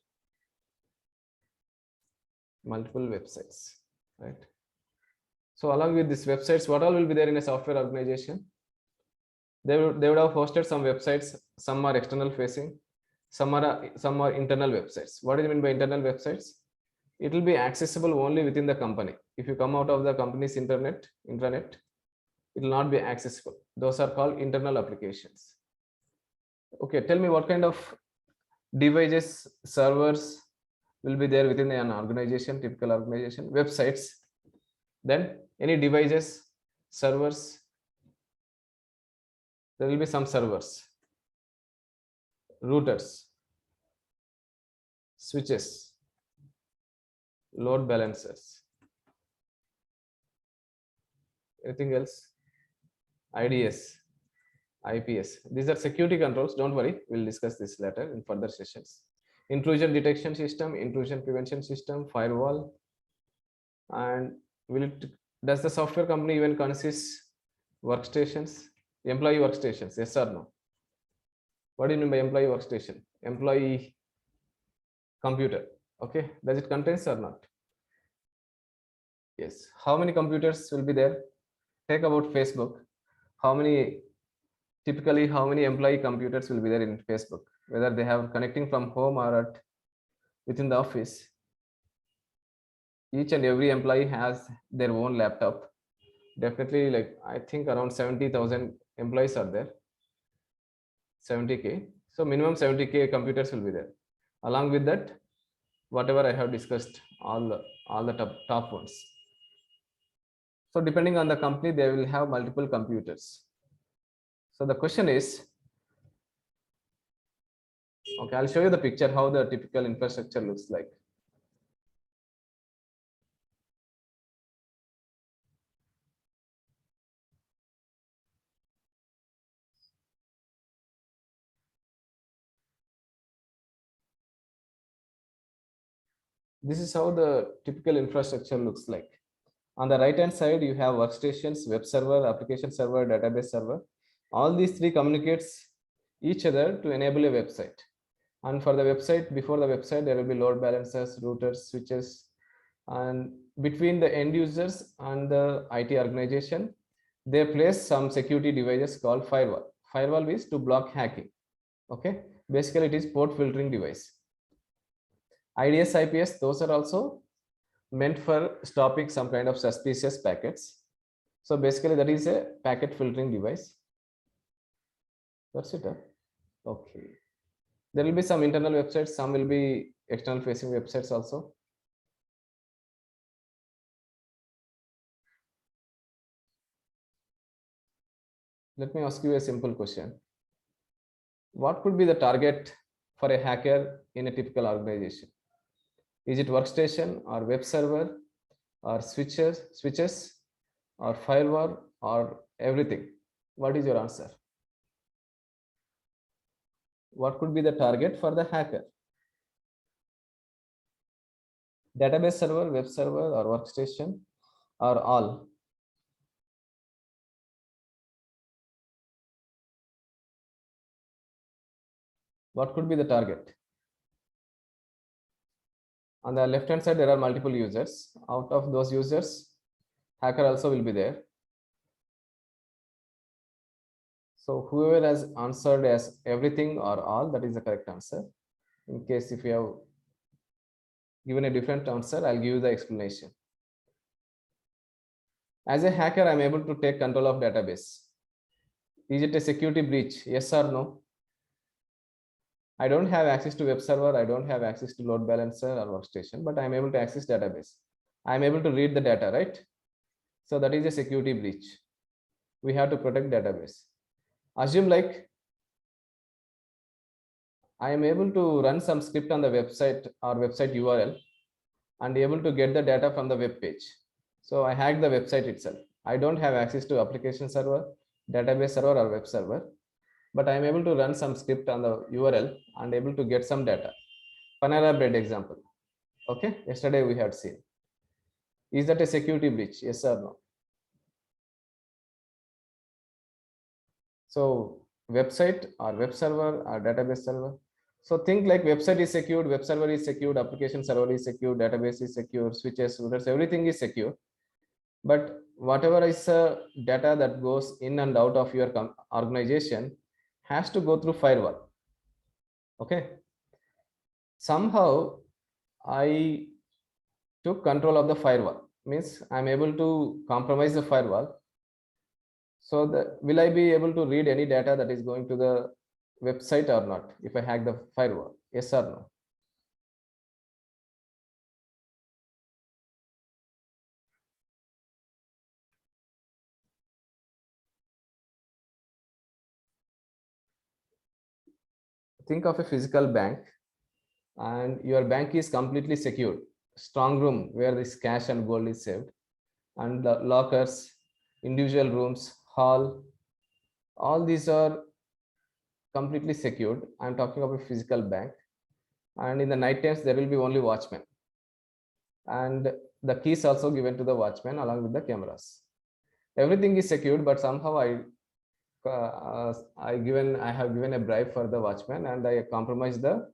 Multiple websites, right? So along with these websites, what all will be there in a software organization? They would have hosted some websites. Some are external facing, some are internal websites. What do you mean by internal websites? It will be accessible only within the company. If you come out of the company's intranet, it will not be accessible. Those are called internal applications. Okay, tell me what kind of devices, servers will be there within an organization, typical organization, websites. Then any devices, servers, there will be some servers, routers, switches, load balancers. Anything else? IDS, IPS. These are security controls. Don't worry, we'll discuss this later in further sessions. Intrusion detection system, intrusion prevention system, firewall. And does the software company even consist workstations, employee workstations? Yes or no? What do you mean by employee workstation? Employee computer. Okay, does it contains or not? Yes. How many computers will be there? Take about Facebook. Typically how many employee computers will be there in Facebook, whether they have connecting from home or within the office. Each and every employee has their own laptop. Definitely, like I think around 70,000 employees are there. 70K. So minimum 70K computers will be there. Along with that, whatever I have discussed, all the top ones. So depending on the company, they will have multiple computers. So the question is, okay, I'll show you the picture how the typical infrastructure looks like. This is how the typical infrastructure looks like. On the right hand side, you have workstations, web server, application server, database server. All these three communicates each other to enable a website. And for the website, before the website, there will be load balancers, routers, switches, and between the end users and the IT organization, they place some security devices called firewall. Firewall is to block hacking. Okay, basically it is port filtering device. IDS, IPS, those are also meant for stopping some kind of suspicious packets. So basically that is a packet filtering device. That's it. Okay. There will be some internal websites, some will be external facing websites also. Let me ask you a simple question. What could be the target for a hacker in a typical organization? Is it workstation or web server or switches or firewall or everything? What is your answer? What could be the target for the hacker? Database server, web server, or workstation, or all? What could be the target? On the left hand side, there are multiple users. Out of those users, hacker also will be there. So whoever has answered as everything or all, that is the correct answer. In case if you have given a different answer, I'll give you the explanation. As a hacker, I'm able to take control of database. Is it a security breach? Yes or no? I don't have access to web server. I don't have access to load balancer or workstation, but I'm able to access database. I'm able to read the data, right? So that is a security breach. We have to protect database. Assume like I am able to run some script on the website or website URL and able to get the data from the web page. So I hack the website itself. I don't have access to application server, database server or web server, but I am able to run some script on the URL and able to get some data. Panera Bread example. Okay, yesterday we had seen. Is that a security breach? Yes or no? So website or web server or database server. So think like website is secured, web server is secured, application server is secured, database is secure, switches, routers, everything is secure. But whatever is data that goes in and out of your organization has to go through firewall. Okay. Somehow I took control of the firewall, means I'm able to compromise the firewall. So will I be able to read any data that is going to the website or not if I hack the firewall? Yes or no? Think of a physical bank. and your bank is completely secured. Strong room where this cash and gold is saved, and the lockers, individual rooms, hall, all these are completely secured. I'm talking about a physical bank. And in the night times, there will be only watchmen. And the keys also given to the watchman along with the cameras. Everything is secured, but somehow I have given a bribe for the watchman, and I compromise the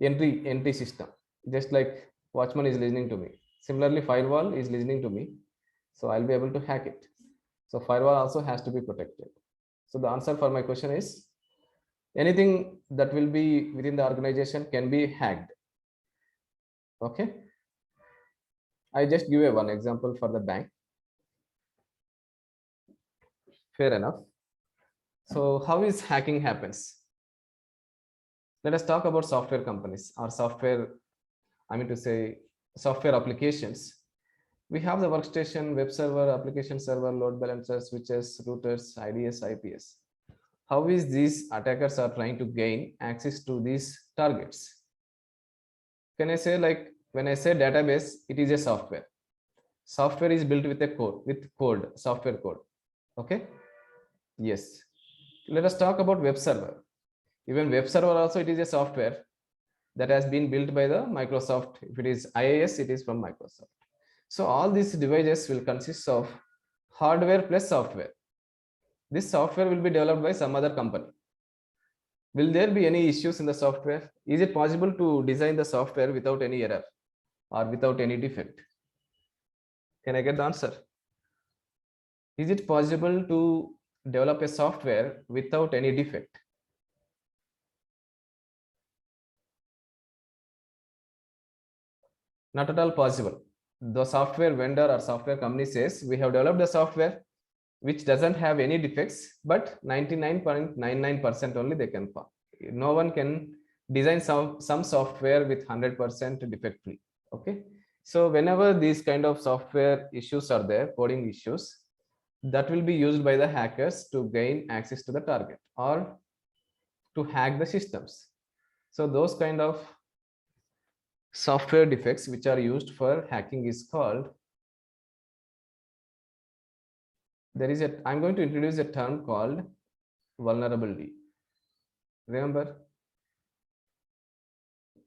entry system. Just like watchman is listening to me. Similarly, firewall is listening to me, so I'll be able to hack it. So firewall also has to be protected. So the answer for my question is anything that will be within the organization can be hacked. Okay. I just give you one example for the bank. Fair enough. So how is hacking happens? Let us talk about software companies or software, I mean to say software applications. We have the workstation, web server, application server, load balancer, switches, routers, IDS, IPS. How is these attackers are trying to gain access to these targets? Can I say, like, when I say database, it is a software. Software is built with a code, software code. Okay. Yes. Let us talk about web server. Even web server also, it is a software that has been built by the Microsoft. If it is IIS, it is from Microsoft. So all these devices will consist of hardware plus software. This software will be developed by some other company. Will there be any issues in the software? Is it possible to design the software without any error or without any defect? Can I get the answer? Is it possible to develop a software without any defect? Not at all possible. The software vendor or software company says we have developed a software which doesn't have any defects, but 99.99% only they can find. No one can design some software with 100% defect free. Okay. So whenever these kind of software issues are there, coding issues, that will be used by the hackers to gain access to the target or to hack the systems. So those kind of software defects which are used for hacking is called, I'm going to introduce a term called vulnerability. Remember,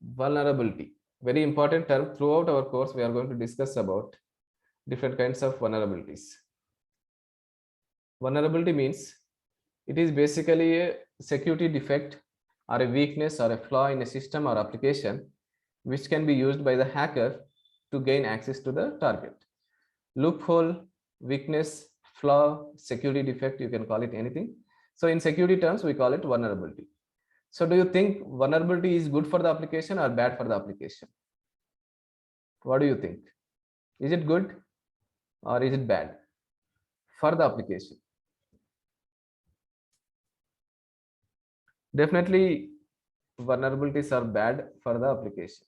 vulnerability, very important term. Throughout our course, we are going to discuss about different kinds of vulnerabilities. Vulnerability means it is basically a security defect or a weakness or a flaw in a system or application which can be used by the hacker to gain access to the target. Loophole, weakness, flaw, security defect, you can call it anything. So in security terms, we call it vulnerability. So do you think vulnerability is good for the application or bad for the application? What do you think? Is it good or is it bad for the application? Definitely vulnerabilities are bad for the application.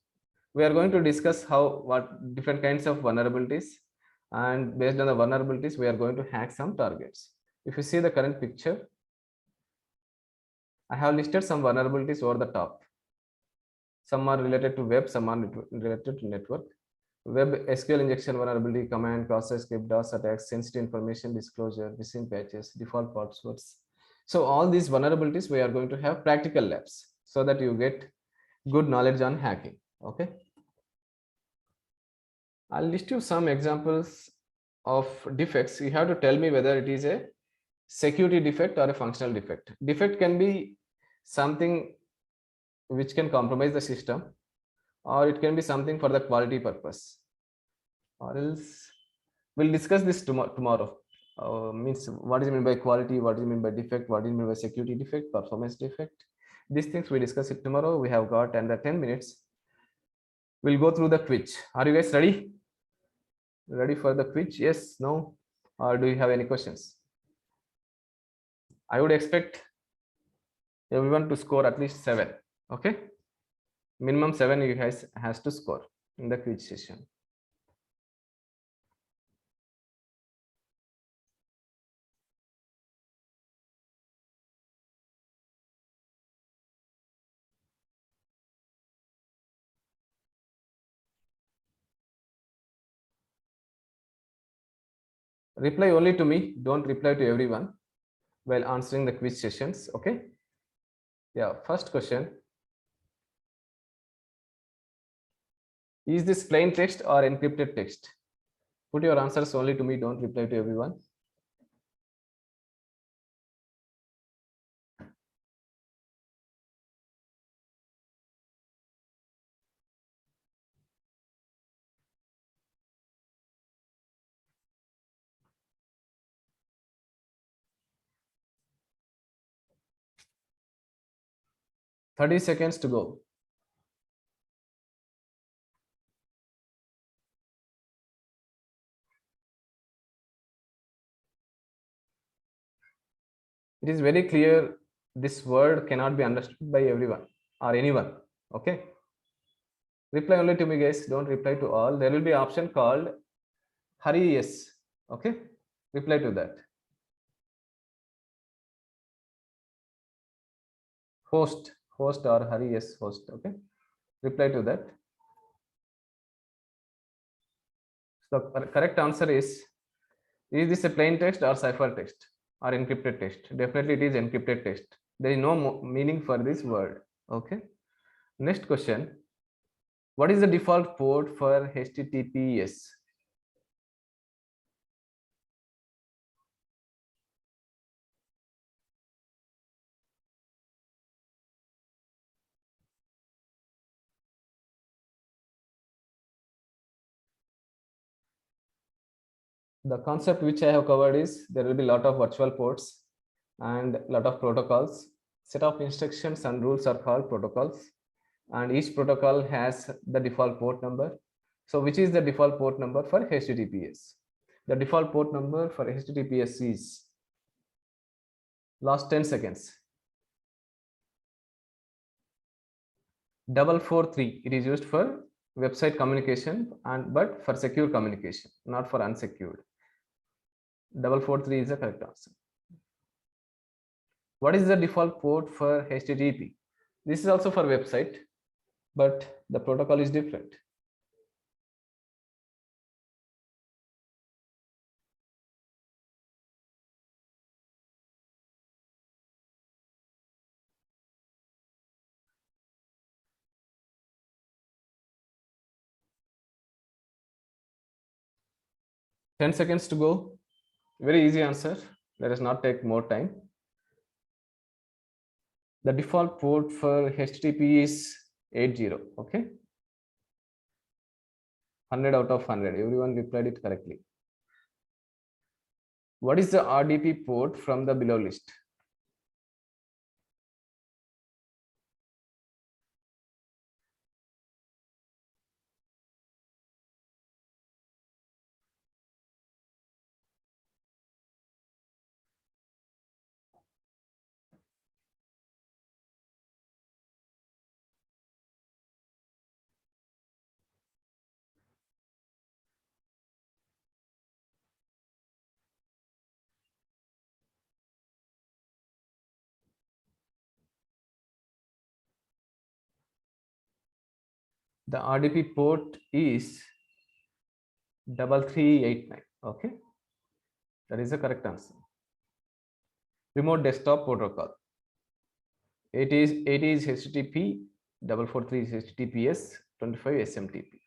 We are going to discuss what different kinds of vulnerabilities, and based on the vulnerabilities we are going to hack some targets. If you see the current picture, I have listed some vulnerabilities over the top. Some are related to web, some are related to network. Web SQL injection vulnerability, command, process script, DOS attacks, sensitive information disclosure, missing patches, default passwords. So all these vulnerabilities we are going to have practical labs so that you get good knowledge on hacking. Okay. I'll list you some examples of defects. You have to tell me whether it is a security defect or a functional defect. Defect can be something which can compromise the system, or it can be something for the quality purpose, or else we'll discuss this tomorrow. Means what is meant by quality, what is meant by defect, what is meant by security defect, performance defect. These things we discuss it tomorrow. We have got under 10 minutes. We'll go through the quiz. Are you guys ready? Ready for the quiz? Yes, no, or do you have any questions? I would expect everyone to score at least 7. Okay, minimum 7 you guys has to score in the quiz session. Reply only to me. Don't reply to everyone while answering the quiz sessions. Okay. Yeah. First question. Is this plain text or encrypted text? Put your answers only to me. Don't reply to everyone. Thirty seconds to go. It is very clear this word cannot be understood by everyone or anyone. Okay. Reply only to me, guys. Don't reply to all. There will be option called Hari yes. Okay. Reply to that. Host or Hari yes host. Okay. Reply to that. So correct answer is this a plain text or cipher text or encrypted text? Definitely it is encrypted text. There is no meaning for this word. Okay. Next question. What is the default port for HTTPS? The concept which I have covered is there will be a lot of virtual ports and a lot of protocols. Set of instructions and rules are called protocols, and each protocol has the default port number. So which is the default port number for HTTPS? The default port number for HTTPS is last 10 seconds. 443. It is used for website communication but for secure communication, not for unsecured. 443 is the correct answer. What is the default port for HTTP? This is also for website, but the protocol is different. Ten seconds to go. Very easy answer. Let us not take more time. The default port for HTTP is 80. Okay. 100 out of 100. Everyone replied it correctly. What is the RDP port from the below list? The RDP port is 3389. Okay, that is the correct answer. Remote desktop protocol. It is HTTP, 443 is HTTPS, 25 SMTP.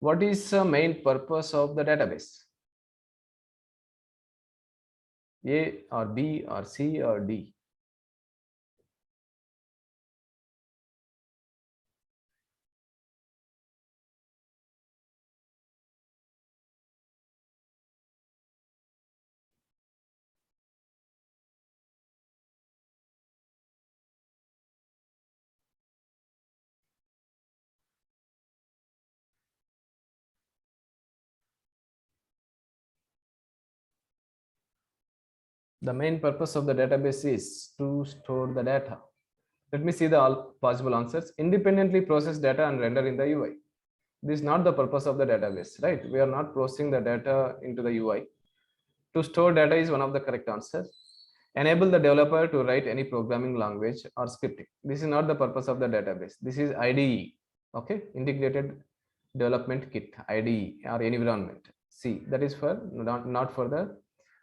What is the main purpose of the database? A or B or C or D? The main purpose of the database is to store the data. Let me see the all possible answers. Independently process data and render in the UI. This is not the purpose of the database, right? We are not processing the data into the UI. To store data is one of the correct answers. Enable the developer to write any programming language or scripting. This is not the purpose of the database. This is IDE, okay? Integrated Development Kit, IDE or environment. C, that is for not for the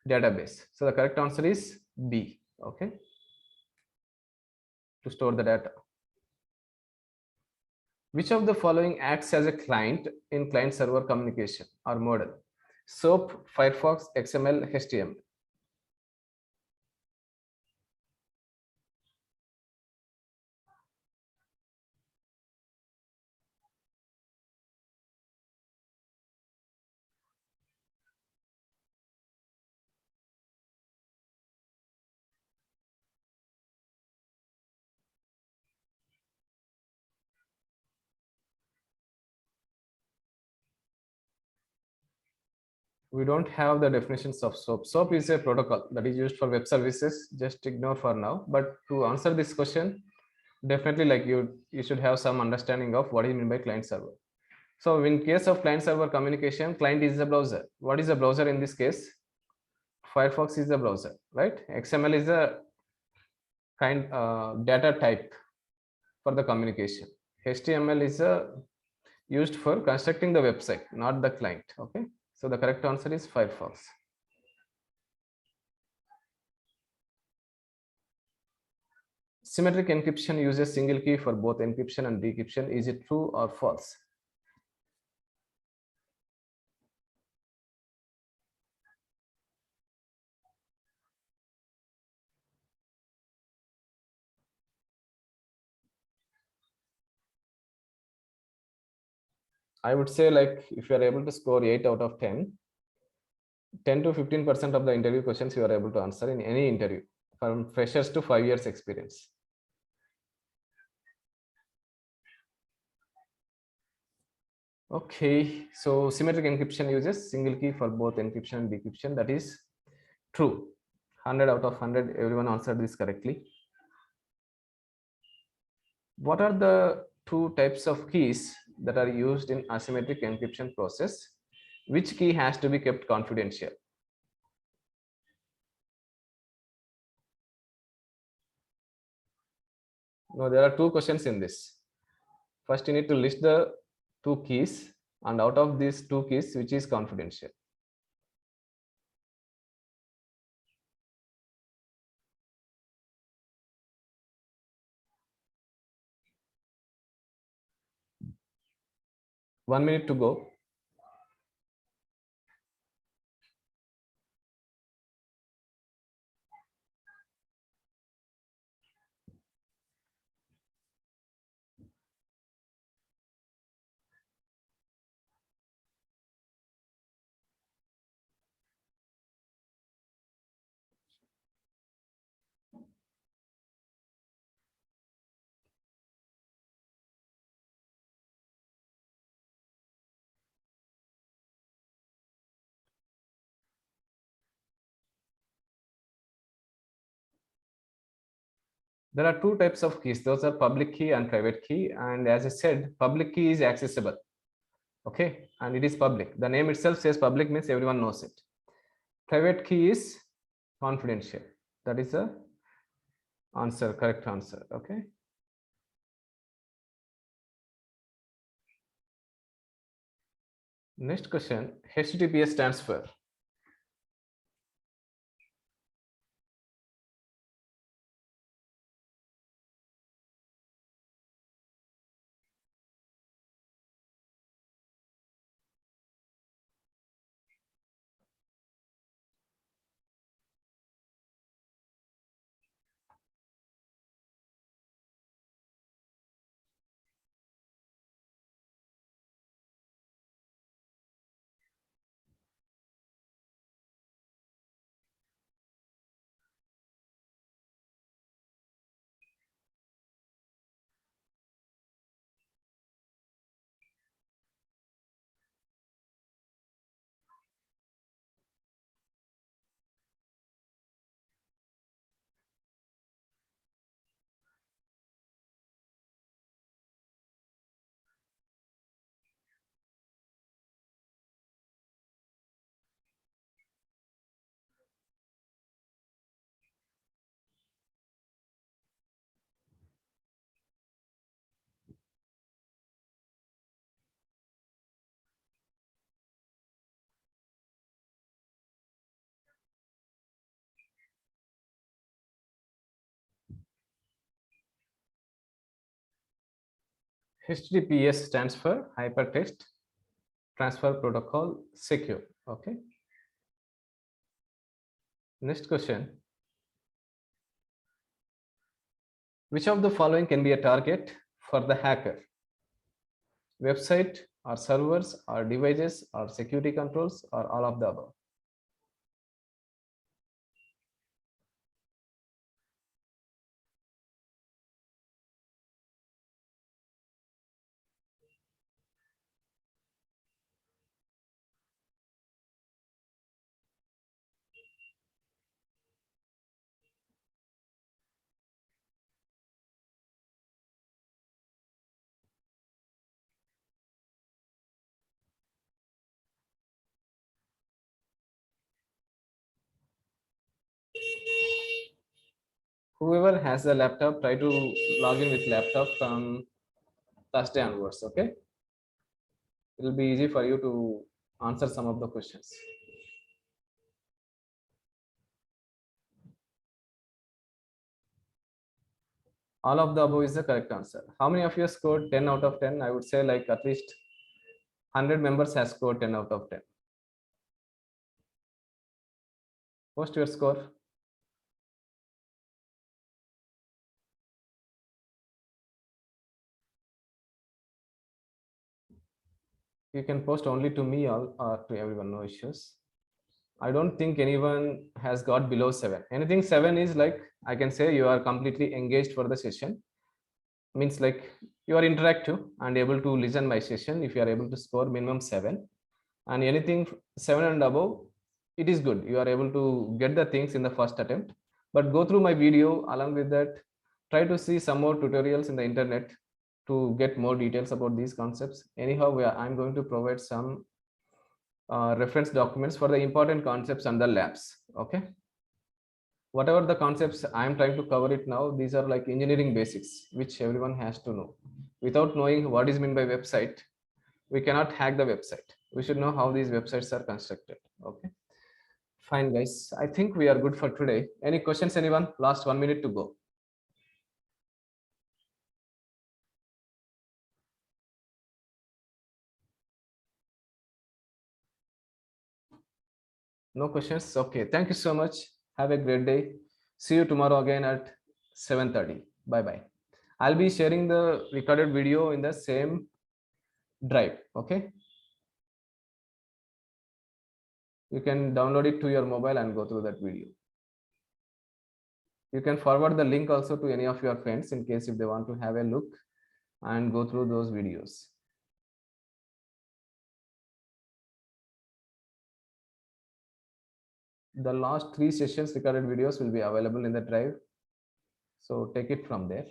database. So the correct answer is B. Okay, to store the data. Which of the following acts as a client in client server communication or model? SOAP, Firefox, XML, HTML. We don't have the definitions of SOAP. SOAP is a protocol that is used for web services. Just ignore for now. But to answer this question, definitely like you should have some understanding of what is meant by client server. So in case of client server communication, client is the browser. What is the browser in this case? Firefox is the browser, right? XML is a kind data type for the communication. HTML is used for constructing the website, not the client. Okay, so the correct answer is Firefox. Symmetric encryption uses single key for both encryption and decryption. Is it true or false? I would say like if you are able to score 8 out of 10, 10 to 15% of the interview questions you are able to answer in any interview from freshers to 5 years experience. Okay, so symmetric encryption uses single key for both encryption and decryption. That is true. 100 out of 100, everyone answered this correctly. What are the two types of keys that are used in asymmetric encryption process? Which key has to be kept confidential? No, there are two questions in this. First, you need to list the two keys, and out of these two keys, which is confidential? One minute to go. There are two types of keys. Those are public key and private key. And as I said, public key is accessible. Okay, and it is public. The name itself says public, means everyone knows it. Private key is confidential. That is the answer, correct answer. Okay. Next question, HTTPS stands for? HTTPS stands for Hypertext Transfer Protocol Secure. Okay. Next question. Which of the following can be a target for the hacker? Website or servers or devices or security controls or all of the above? Whoever has a laptop, try to log in with laptop from Thursday onwards. Okay. It will be easy for you to answer some of the questions. All of the above is the correct answer. How many of you scored 10 out of 10? I would say like at least 100 members has scored 10 out of 10. Post your score. You can post only to me or to everyone, no issues. I don't think anyone has got below 7. Anything 7 is like, I can say you are completely engaged for the session. Means like you are interactive and able to listen my session if you are able to score minimum 7. And anything 7 and above, it is good. You are able to get the things in the first attempt. But go through my video. Along with that, try to see some more tutorials in the internet to get more details about these concepts. Anyhow, I'm going to provide some reference documents for the important concepts and the labs. Okay. Whatever the concepts I'm trying to cover it now, these are like engineering basics, which everyone has to know. Without knowing what is meant by website, we cannot hack the website. We should know how these websites are constructed. Okay. Fine, guys. I think we are good for today. Any questions, anyone? Last 1 minute to go. No questions? Okay. Thank you so much. Have a great day. See you tomorrow again at 7:30. Bye-bye. I'll be sharing the recorded video in the same drive. Okay. You can download it to your mobile and go through that video. You can forward the link also to any of your friends in case if they want to have a look and go through those videos. The last 3 sessions recorded videos will be available in the drive. So take it from there.